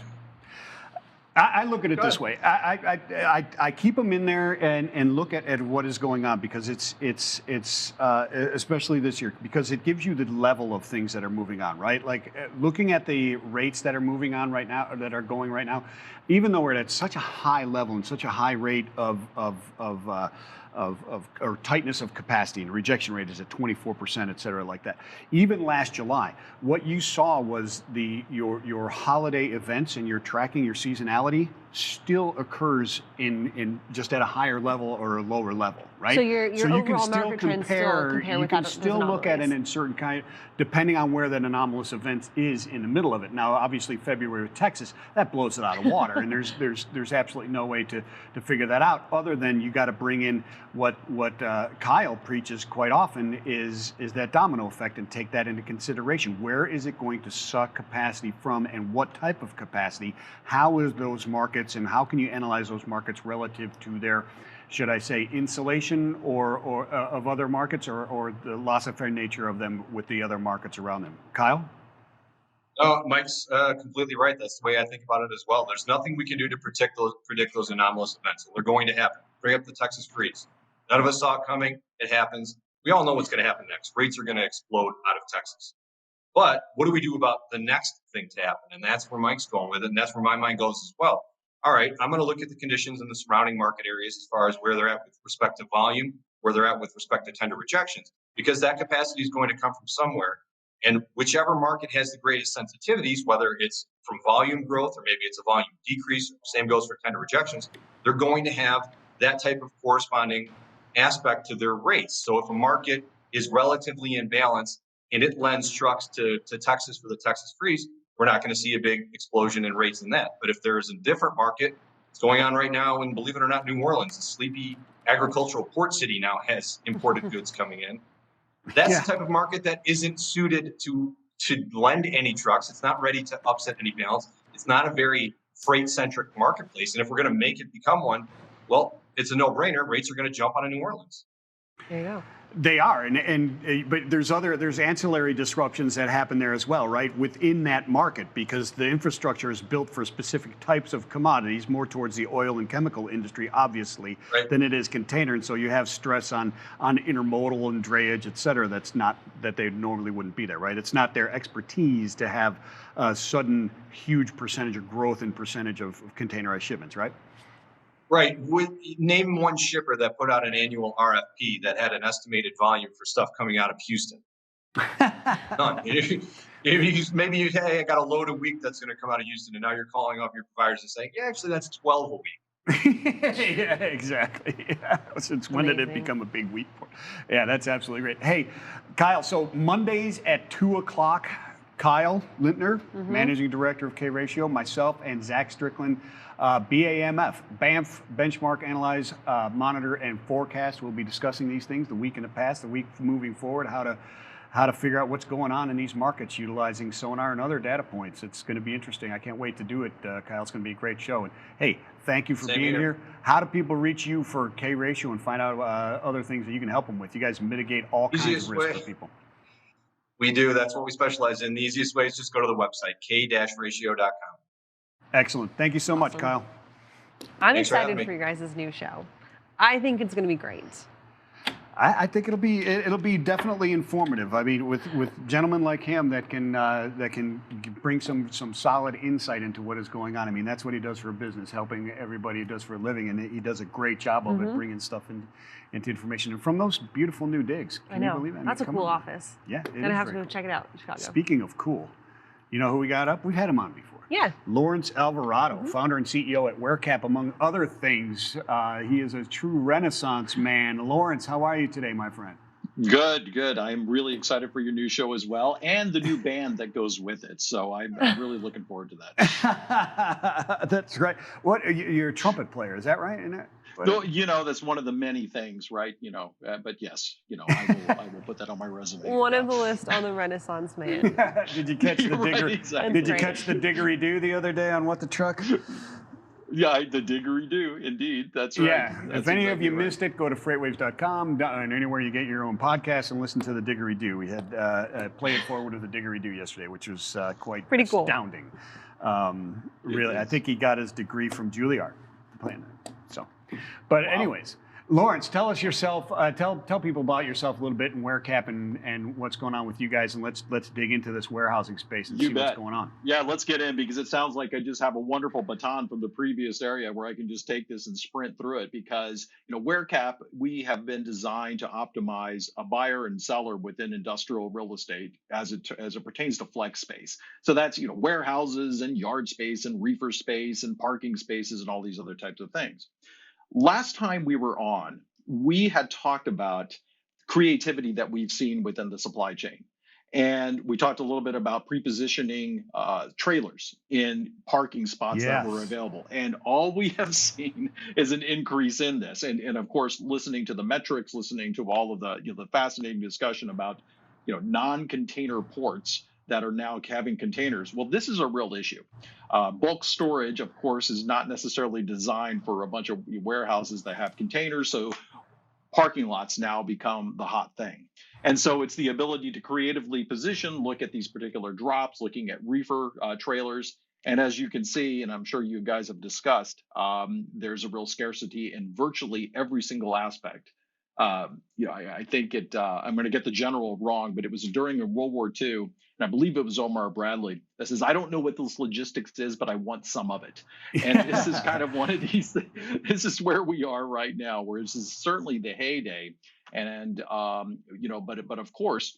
I look at it this way. I keep them in there and look at what is going on because it's especially this year because it gives you the level of things that are moving on, right? Like looking at the rates that are moving on right now, or that are going right now, even though we're at such a high level and such a high rate of or tightness of capacity, and rejection rate is at 24%, et cetera, like that. Even last July, what you saw was your holiday events and your tracking, your seasonality still occurs in just at a higher level or a lower level, right? So your overall still market trends still compare you with can those still look at it anomalies. in certain kind, depending on where that anomalous event is in the middle of it. Now, obviously, February with Texas, that blows it out of water, and there's absolutely no way to figure that out other than you got to bring in what Kyle preaches quite often is that domino effect and take that into consideration. Where is it going to suck capacity from, and what type of capacity? How is those markets, and how can you analyze those markets relative to their, should I say, insulation or of other markets, or the laissez-faire nature of them with the other markets around them? Kyle? Mike's completely right. That's the way I think about it as well. There's nothing we can do to predict those anomalous events. They're going to happen. Bring up the Texas freeze. None of us saw it coming. It happens. We all know what's going to happen next. Rates are going to explode out of Texas. But what do we do about the next thing to happen? And that's where Mike's going with it, and that's where my mind goes as well. All right, I'm going to look at the conditions in the surrounding market areas as far as where they're at with respect to volume, where they're at with respect to tender rejections, because that capacity is going to come from somewhere. And whichever market has the greatest sensitivities, whether it's from volume growth or maybe it's a volume decrease, same goes for tender rejections, they're going to have that type of corresponding aspect to their rates. So if a market is relatively in balance and it lends trucks to Texas for the Texas freeze, we're not going to see a big explosion in rates in that. But if there is a different market, it's going on right now, and believe it or not, New Orleans, a sleepy agricultural port city, now has imported goods coming in. That's the type of market that isn't suited to lend any trucks. It's not ready to upset any balance. It's not a very freight-centric marketplace. And if we're going to make it become one, well, it's a no-brainer. Rates are going to jump out of New Orleans. There you go. They are, but there's ancillary disruptions that happen there as well, right? Within that market, because the infrastructure is built for specific types of commodities, more towards the oil and chemical industry, obviously, Right. than it is container, and so you have stress on intermodal and drayage, et cetera. That they normally wouldn't be there, right? It's not their expertise to have a sudden huge percentage of growth in percentage of containerized shipments, right? Right. Name one shipper that put out an annual RFP that had an estimated volume for stuff coming out of Houston. None. Maybe you hey, I got a load a week that's going to come out of Houston, and now you're calling up your providers and saying, yeah, actually, that's 12 a week. Yeah, exactly. Yeah. Since when did it Amazing. become a big week? Yeah, that's absolutely great. Hey, Kyle, so Mondays at 2 o'clock, Kyle Lintner, Managing Director of K-Ration, myself, and Zach Strickland, BAMF, Banff, Benchmark, Analyze, Monitor, and Forecast. We'll be discussing these things, the week in the past, the week moving forward, how to figure out what's going on in these markets utilizing sonar and other data points. It's going to be interesting. I can't wait to do it, Kyle. It's going to be a great show. And hey, thank you for Same being here. here. How do people reach you for K-Ration and find out other things that you can help them with? You guys mitigate all kinds Easiest of risks way. for people. We do. That's what we specialize in. The easiest way is just go to the website, k-ratio.com. Excellent. Thank you so much, Awesome. Kyle. I'm Thanks for having excited me. for your guys' new show. I think it's going to be great. I think it'll be definitely informative. I mean, with gentlemen like him that can bring some solid insight into what is going on. I mean, that's what he does for a business, helping everybody he does for a living, and he does a great job of it, bringing stuff into information and from those beautiful new digs. I Can know. you believe it? I mean, That's a come cool on. office. Yeah, it Gonna is have to very go check it out in Chicago. Speaking of cool, you know who we got up? We've had him on before. Yeah. Laurance Alvarado, founder and CEO at Warecap, among other things. He is a true Renaissance man. Laurance, how are you today, my friend? Good. I'm really excited for your new show as well, and the new band that goes with it. So I'm really looking forward to that. That's right. What you're a trumpet player? Is that right? Isn't it? Though, that's one of the many things, right? But yes, I will put that on my resume. One Yeah. of the list on the Renaissance man. Did you catch the Right, digger? exactly. Did you That's catch the diggery-do the other day on What the Truck? Yeah, the diggery-do, indeed. That's right. Yeah. That's If any of exactly you right. missed it, go to FreightWaves.com and anywhere you get your own podcast and listen to the diggery-do. We had Play It Forward with the diggery-do yesterday, which was quite Pretty cool. astounding. Really, I think he got his degree from Juilliard playing that. So, but anyways, Laurance, tell us yourself. Tell people about yourself a little bit and Warecap and what's going on with you guys, and let's dig into this warehousing space and You see what's bet. going on. Yeah, let's get in because it sounds like I just have a wonderful baton from the previous area where I can just take this and sprint through it because, Warecap, we have been designed to optimize a buyer and seller within industrial real estate as it pertains to flex space. So that's, warehouses and yard space and reefer space and parking spaces and all these other types of things. Last time we were on, we had talked about creativity that we've seen within the supply chain. And we talked a little bit about pre-positioning trailers in parking spots that were Yes. available. And all we have seen is an increase in this. And of course, listening to the metrics, listening to all of the fascinating discussion about non-container ports that are now having containers. Well, this is a real issue. Bulk storage, of course, is not necessarily designed for a bunch of warehouses that have containers. So parking lots now become the hot thing. And so it's the ability to creatively position, look at these particular drops, looking at reefer trailers. And as you can see, and I'm sure you guys have discussed, there's a real scarcity in virtually every single aspect. I think I'm going to get the general wrong, but it was during World War II, and I believe it was Omar Bradley that says, "I don't know what this logistics is, but I want some of it." And this is kind of one of these. This is where we are right now, where this is certainly the heyday. And but of course,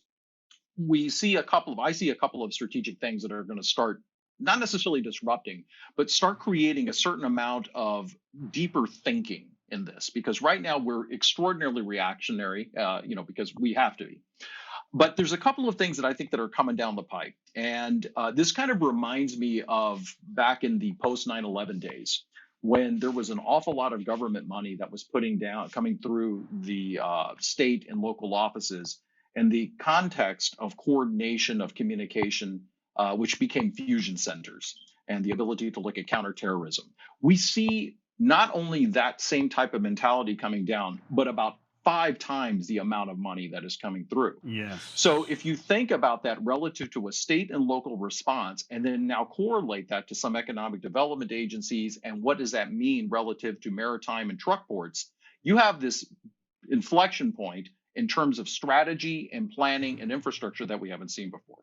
I see a couple of strategic things that are going to start not necessarily disrupting, but start creating a certain amount of deeper thinking in this, because right now we're extraordinarily reactionary, because we have to be. But there's a couple of things that I think that are coming down the pipe. And this kind of reminds me of back in the post 9/11 days, when there was an awful lot of government money that was coming through the state and local offices. in the context of coordination of communication, which became fusion centers, and the ability to look at counterterrorism. We see not only that same type of mentality coming down, but about 5 times the amount of money that is coming through. Yes. So if you think about that relative to a state and local response, and then now correlate that to some economic development agencies, and what does that mean relative to maritime and truck ports, you have this inflection point in terms of strategy and planning and infrastructure that we haven't seen before.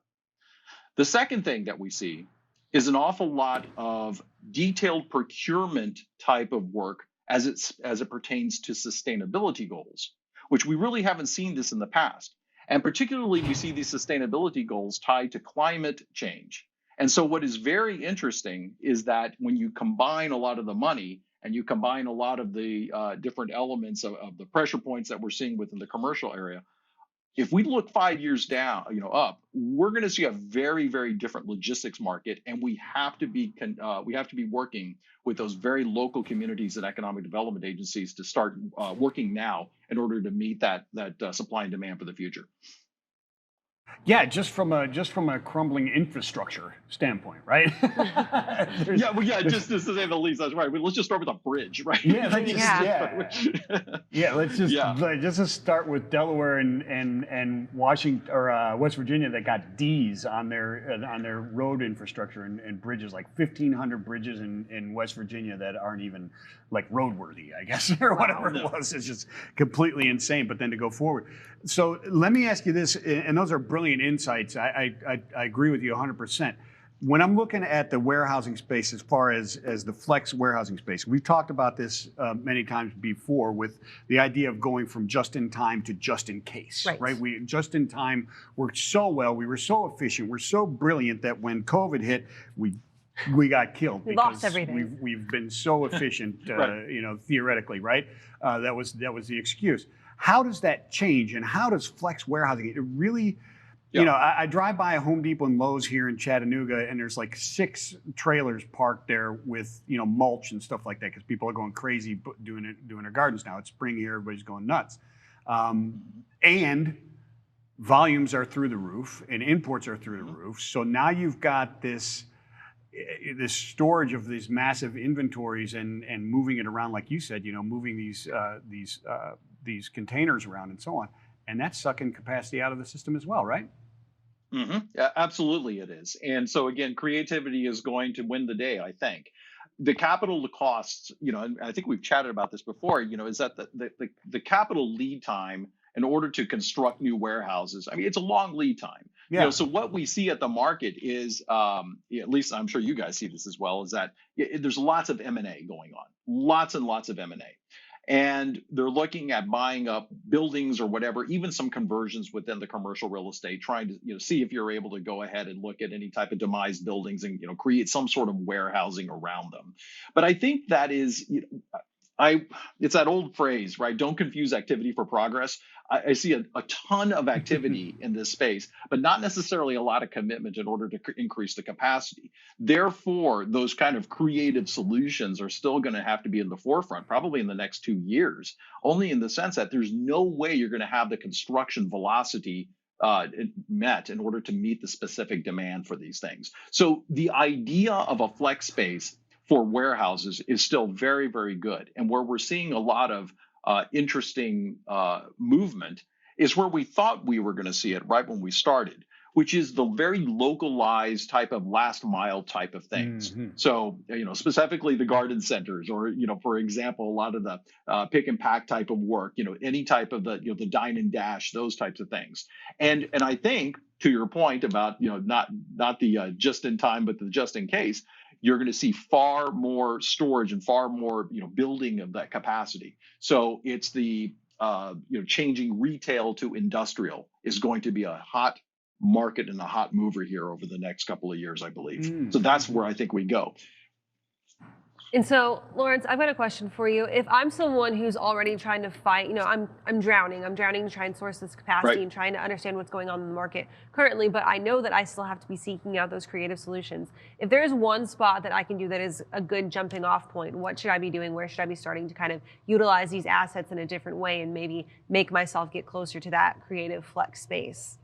The second thing that we see is an awful lot of detailed procurement type of work as it pertains to sustainability goals, which we really haven't seen this in the past. And particularly, we see these sustainability goals tied to climate change. And so what is very interesting is that when you combine a lot of the money and you combine a lot of the different elements of the pressure points that we're seeing within the commercial area, if we look 5 years down, up, we're going to see a very, very different logistics market, and we have to be working with those very local communities and economic development agencies to start working now in order to meet that supply and demand for the future. Yeah, just from a crumbling infrastructure standpoint, right? Just to say the least, that's right. Let's just start with a bridge, right? Let's just start with Delaware and Washington or West Virginia that got D's on their road infrastructure and bridges, like 1,500 bridges in West Virginia that aren't even like roadworthy, I guess, or whatever it was. It's just completely insane. But then to go forward. So let me ask you this, and those are brilliant insights. I agree with you 100%. When I'm looking at the warehousing space, as far as the flex warehousing space, we've talked about this many times before with the idea of going from just in time to just in case, right? We just in time worked so well. We were so efficient. We're so brilliant that when COVID hit, we got killed. We lost everything. We've been so efficient, theoretically, right? That was the excuse. How does that change, and how does flex warehousing? It really, I drive by a Home Depot and Lowe's here in Chattanooga, and there's like 6 trailers parked there with mulch and stuff like that because people are going crazy doing their gardens now. It's spring here, everybody's going nuts, and volumes are through the roof, and imports are through the roof. So now you've got this storage of these massive inventories and moving it around, like you said, moving these containers around and so on, and that's sucking capacity out of the system as well, right? Mm-hmm. Yeah, absolutely it is. And so again, creativity is going to win the day, I think. The capital costs, and I think we've chatted about this before, is that the capital lead time in order to construct new warehouses, it's a long lead time. Yeah. So what we see at the market is, at least I'm sure you guys see this as well, is that there's lots of M&A going on, lots and lots of M&A. And they're looking at buying up buildings or whatever, even some conversions within the commercial real estate, trying to see if you're able to go ahead and look at any type of demised buildings and create some sort of warehousing around them. But I think that is, it's that old phrase, right? Don't confuse activity for progress. I see a ton of activity in this space, but not necessarily a lot of commitment in order to increase the capacity. Therefore, those kind of creative solutions are still going to have to be in the forefront, probably in the next 2 years, only in the sense that there's no way you're going to have the construction velocity met in order to meet the specific demand for these things. So the idea of a flex space for warehouses is still very, very good. And where we're seeing a lot of interesting movement is where we thought we were going to see it right when we started, which is the very localized type of last mile type of things. Mm-hmm. So, specifically the garden centers, or, for example, a lot of the pick and pack type of work, any type of the dine and dash, those types of things. And I think, to your point about, not the just in time, but the just in case, you're going to see far more storage and far more, building of that capacity. So it's the, changing retail to industrial is going to be a hot market and a hot mover here over the next couple of years, I believe. So that's where I think we go. And so, Laurance, I've got a question for you. If I'm someone who's already trying to fight, I'm drowning. I'm drowning to try and source this capacity Right. and trying to understand what's going on in the market currently, but I know that I still have to be seeking out those creative solutions. If there is one spot that I can do that is a good jumping off point, what should I be doing? Where should I be starting to kind of utilize these assets in a different way and maybe make myself get closer to that creative flex space?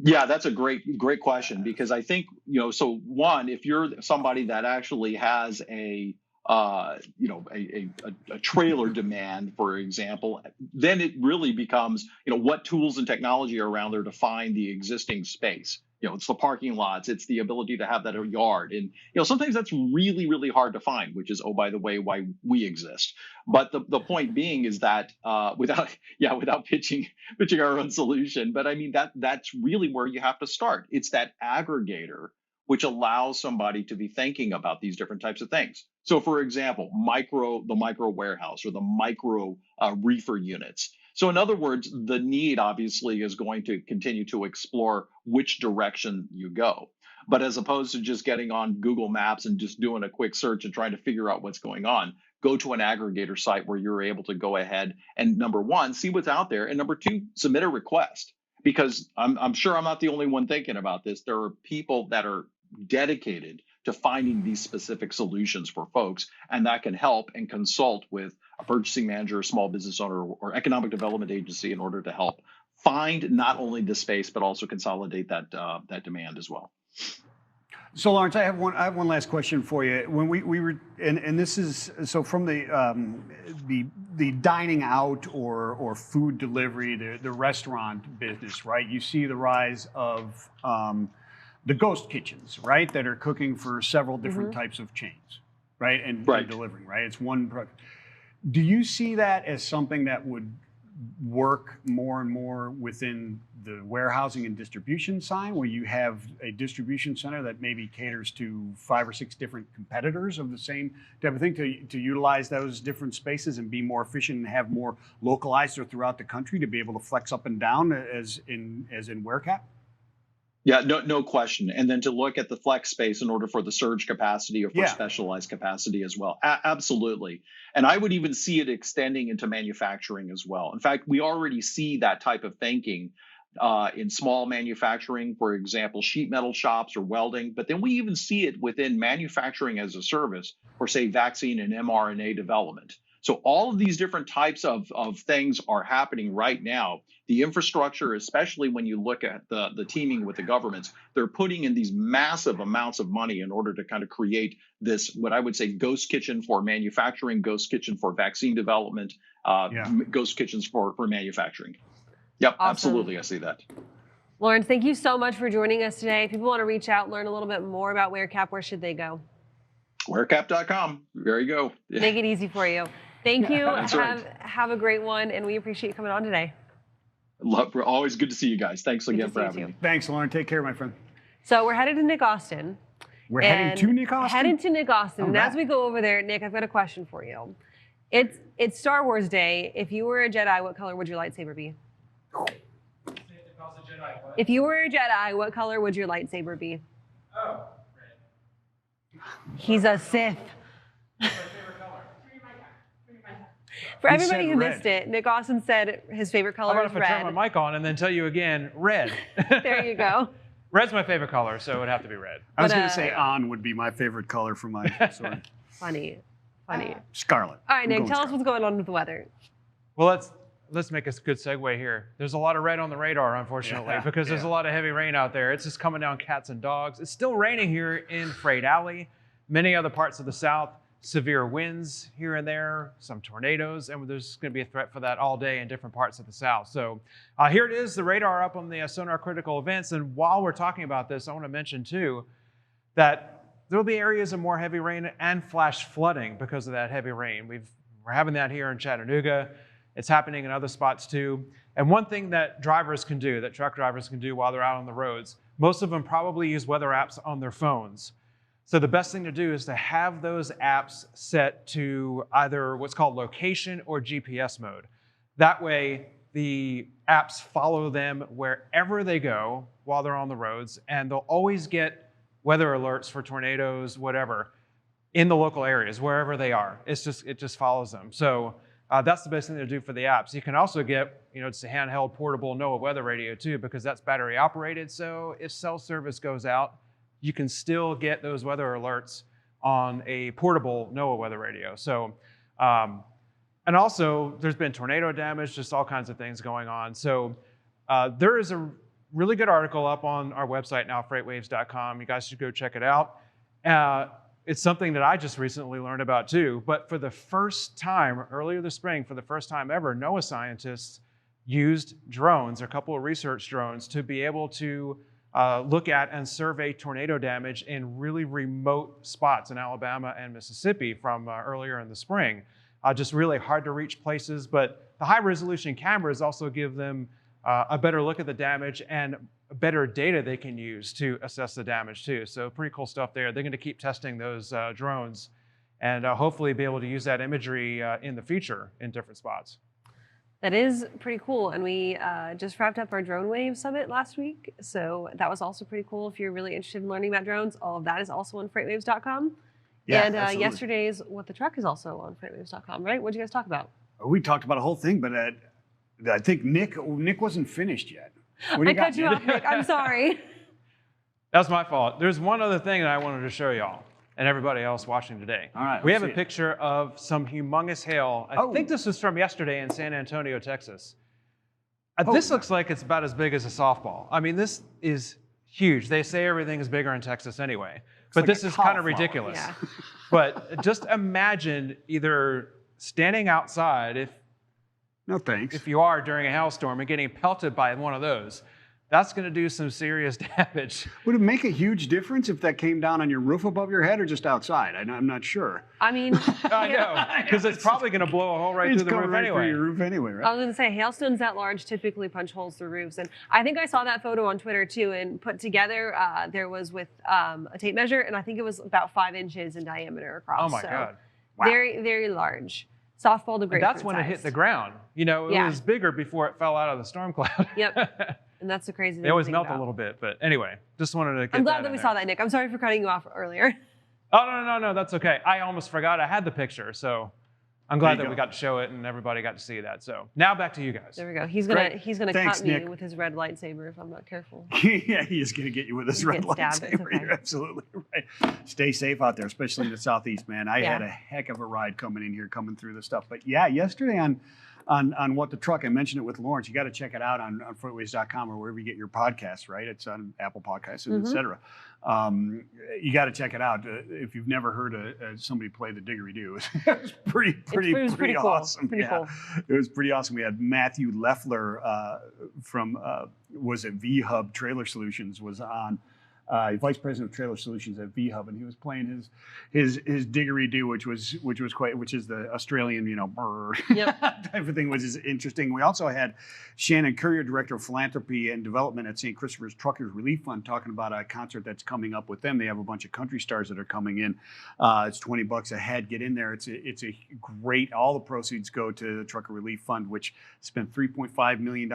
Yeah, that's a great question, because I think, so one, if you're somebody that actually has a trailer demand, for example, then it really becomes, what tools and technology are around there to find the existing space. It's the parking lots, it's the ability to have that a yard. And, sometimes that's really, really hard to find, which is, oh, by the way, why we exist. But the point being is that without pitching our own solution, but I mean, that's really where you have to start. It's that aggregator which allows somebody to be thinking about these different types of things. So, for example, the micro warehouse or the micro reefer units. So, in other words, the need obviously is going to continue to explore which direction you go. But as opposed to just getting on Google Maps and just doing a quick search and trying to figure out what's going on, go to an aggregator site where you're able to go ahead and, number one, see what's out there, and number two, submit a request. Because I'm sure I'm not the only one thinking about this. There are people that are dedicated to finding these specific solutions for folks, and that can help and consult with a purchasing manager, a small business owner, or economic development agency in order to help find not only the space but also consolidate that demand as well. So, Laurance, I have one last question for you. When we were, and this is so from the dining out or food delivery, the restaurant business, right? You see the rise of the ghost kitchens, right, that are cooking for several different types of chains, right, and delivering, right? It's one product. Do you see that as something that would work more and more within the warehousing and distribution side, where you have a distribution center that maybe caters to 5 or 6 different competitors of the same type of thing, to utilize those different spaces and be more efficient and have more localized or throughout the country to be able to flex up and down as in Warecap? Yeah, no question. And then to look at the flex space in order for the surge capacity or for specialized capacity as well. Absolutely. And I would even see it extending into manufacturing as well. In fact, we already see that type of thinking in small manufacturing, for example, sheet metal shops or welding. But then we even see it within manufacturing as a service for, say, vaccine and mRNA development. So all of these different types of things are happening right now. The infrastructure, especially when you look at the teaming with the governments, they're putting in these massive amounts of money in order to kind of create this, what I would say, ghost kitchen for manufacturing, ghost kitchen for vaccine development, ghost kitchens for manufacturing. Yep, awesome. Absolutely. I see that. Laurance, thank you so much for joining us today. If people want to reach out, learn a little bit more about Warecap, where should they go? Warecap.com. There you go. Make it easy for you. Thank you. Right. Have a great one, and we appreciate you coming on today. Always good to see you guys. Thanks again for having me. Thanks, Lauren. Take care, my friend. So we're headed to Nick Austin. We're heading to Nick Austin? Headed to Nick Austin. And as we go over there, Nick, I've got a question for you. It's Star Wars Day. If you were a Jedi, what color would your lightsaber be? If you were a Jedi, what color would your lightsaber be? Oh, red. He's a Sith. What's my favorite color? For everybody who missed it, Nick Austin said his favorite color is red. I'm going to turn my mic on and then tell you again, red. There you go. Red's my favorite color, so it would have to be red. I was going to say on would be my favorite color for my sword. Funny. Scarlet. All right, Nick, tell us what's going on with the weather. Well, let's make a good segue here. There's a lot of red on the radar, unfortunately, because there's a lot of heavy rain out there. It's just coming down cats and dogs. It's still raining here in Freight Alley. Many other parts of the South, severe winds here and there, some tornadoes, and there's going to be a threat for that all day in different parts of the South. So here it is, the radar up on the Sonar Critical Events. And while we're talking about this, I want to mention too that there will be areas of more heavy rain and flash flooding because of that heavy rain. We're having that here in Chattanooga. It's happening in other spots too. And one thing that drivers can do, that truck drivers can do while they're out on the roads, most of them probably use weather apps on their phones. So the best thing to do is to have those apps set to either what's called location or GPS mode. That way, the apps follow them wherever they go while they're on the roads, and they'll always get weather alerts for tornadoes, whatever. in the local areas, wherever they are. It just follows them. So that's the best thing to do for the apps. You can also get, it's a handheld portable NOAA weather radio too, because that's battery operated. So if cell service goes out, you can still get those weather alerts on a portable NOAA weather radio. So, and also there's been tornado damage, just all kinds of things going on. So there is a really good article up on our website now, FreightWaves.com. You guys should go check it out. It's something that I just recently learned about too, but for the first time, earlier this spring, for the first time ever, NOAA scientists used drones, a couple of research drones, to be able to look at and survey tornado damage in really remote spots in Alabama and Mississippi from earlier in the spring. Just really hard to reach places, but the high resolution cameras also give them a better look at the damage and better data they can use to assess the damage too. So pretty cool stuff there. They're going to keep testing those drones and hopefully be able to use that imagery in the future in different spots. That is pretty cool. And we just wrapped up our Drone Wave Summit last week. So that was also pretty cool. If you're really interested in learning about drones, all of that is also on FreightWaves.com. Yeah, and yesterday's What the Truck is also on FreightWaves.com, right? What did you guys talk about? We talked about a whole thing, but I think Nick wasn't finished yet. I cut you off, Nick. I'm sorry. That's my fault. There's one other thing that I wanted to show y'all and everybody else watching today. All right, we have a picture of some humongous hail. I think this was from yesterday in San Antonio, Texas. This looks like it's about as big as a softball. I mean, this is huge. They say everything is bigger in Texas anyway, but this is kind of ridiculous. Yeah. But just imagine either standing outside, No thanks. if you are during a hailstorm, and getting pelted by one of those. That's going to do some serious damage. Would it make a huge difference if that came down on your roof above your head or just outside? I'm not sure. I mean, I know, because it's probably going to blow a hole right through the roof right anyway. Through your roof anyway, right? I was going to say, hailstones that large typically punch holes through roofs. And I think I saw that photo on Twitter too, and put together, there was with a tape measure, and I think it was about 5 inches in diameter across. Oh my God. Wow. Very, very large. Softball to grapefruit That's when size. it hit the ground. It was bigger before it fell out of the storm cloud. Yep. And that's the crazy thing. They always to think melt about. a little bit, but anyway, just wanted to get I'm glad that in we there. saw that, Nick. I'm sorry for cutting you off earlier. Oh, no, that's okay. I almost forgot I had the picture, so I'm glad There you that go. we got to show it and everybody got to see that. So now back to you guys. There we go. He's gonna Thanks, cut me Nick. with his red lightsaber if I'm not careful. Yeah, he is going to get you with his You red get stabbed, it's lightsaber. okay. You're absolutely right. Stay safe out there, especially in the southeast, man. I Yeah. had a heck of a ride coming in here, coming through the stuff. But yeah, yesterday on What the Truck, I mentioned it with Laurance. You got to check it out on FreightWaves.com or wherever you get your podcasts, right? It's on Apple Podcasts, and et cetera. You got to check it out. If you've never heard somebody play the didgeridoo, it was pretty pretty cool. awesome. Pretty cool. It was pretty awesome. We had Matthew Leffler from was it V-Hub Trailer Solutions was on. Vice President of Trailer Solutions at V-Hub, and he was playing his didgeridoo, which is the Australian, brr type of thing, which is interesting. We also had Shannon Courier, Director of Philanthropy and Development at St. Christopher's Truckers Relief Fund, talking about a concert that's coming up with them. They have a bunch of country stars that are coming in. It's $20 a head. Get in there. It's a great. All the proceeds go to the Trucker Relief Fund, which spent $3.5 million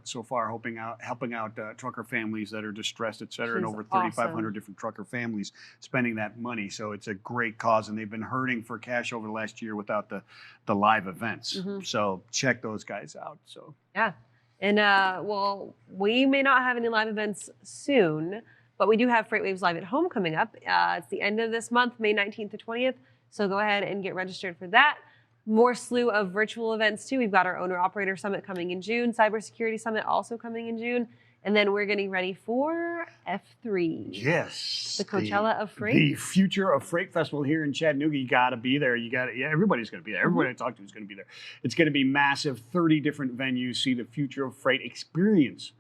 so far, helping out trucker families that are distressed, et cetera, and over 3,500 different trucker families spending that money. So it's a great cause, and they've been hurting for cash over the last year without the live events. So check those guys out. So Yeah. And well, we may not have any live events soon, but we do have FreightWaves Live at Home coming up. It's the end of this month, May 19th to 20th. So go ahead and get registered for that. More slew of virtual events too. We've got our Owner Operator Summit coming in June, Cybersecurity Summit also coming in June. And then we're getting ready for F3. yes, The Coachella of Freight. the Future of Freight Festival here in Chattanooga. You got to be there. Everybody's going to be there. Everybody I talk to is going to be there. It's going to be massive. 30 different venues. See the Future of Freight. Experience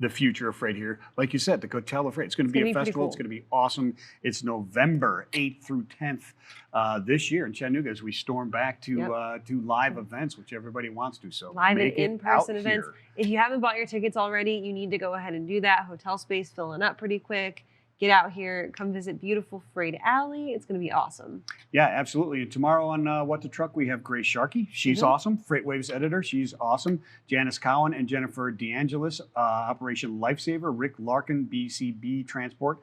the future of freight here. Like you said, the Coachella of Freight. It's going to be a pretty festival. cool. It's going to be awesome. It's November 8th through 10th this year in Chattanooga as we storm back to live events, which everybody wants to. So Live and make it in-person out events. here. If you haven't bought your tickets already, you need to go ahead and do that. Hotel space filling up pretty quick. get out here, come visit beautiful Freight Alley. It's going to be awesome. Yeah, absolutely. And tomorrow on What the Truck, we have Grace Sharkey. She's awesome. FreightWaves editor. She's awesome. Janice Cowan and Jennifer DeAngelis, Operation Lifesaver. Rick Larkin, BCB Transport,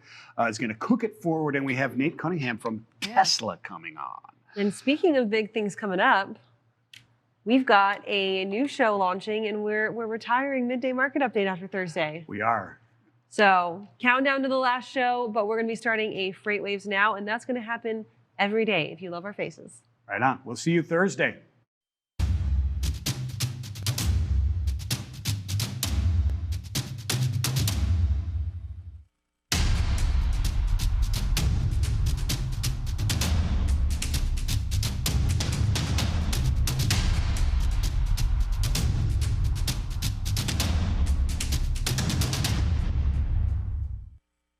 is going to cook it forward. And we have Nate Cunningham from Tesla coming on. And speaking of big things coming up, we've got a new show launching, and we're retiring Midday Market Update after Thursday. We are. So countdown to the last show, but we're going to be starting a FreightWaves now, and that's going to happen every day if you love our faces. Right on. We'll see you Thursday.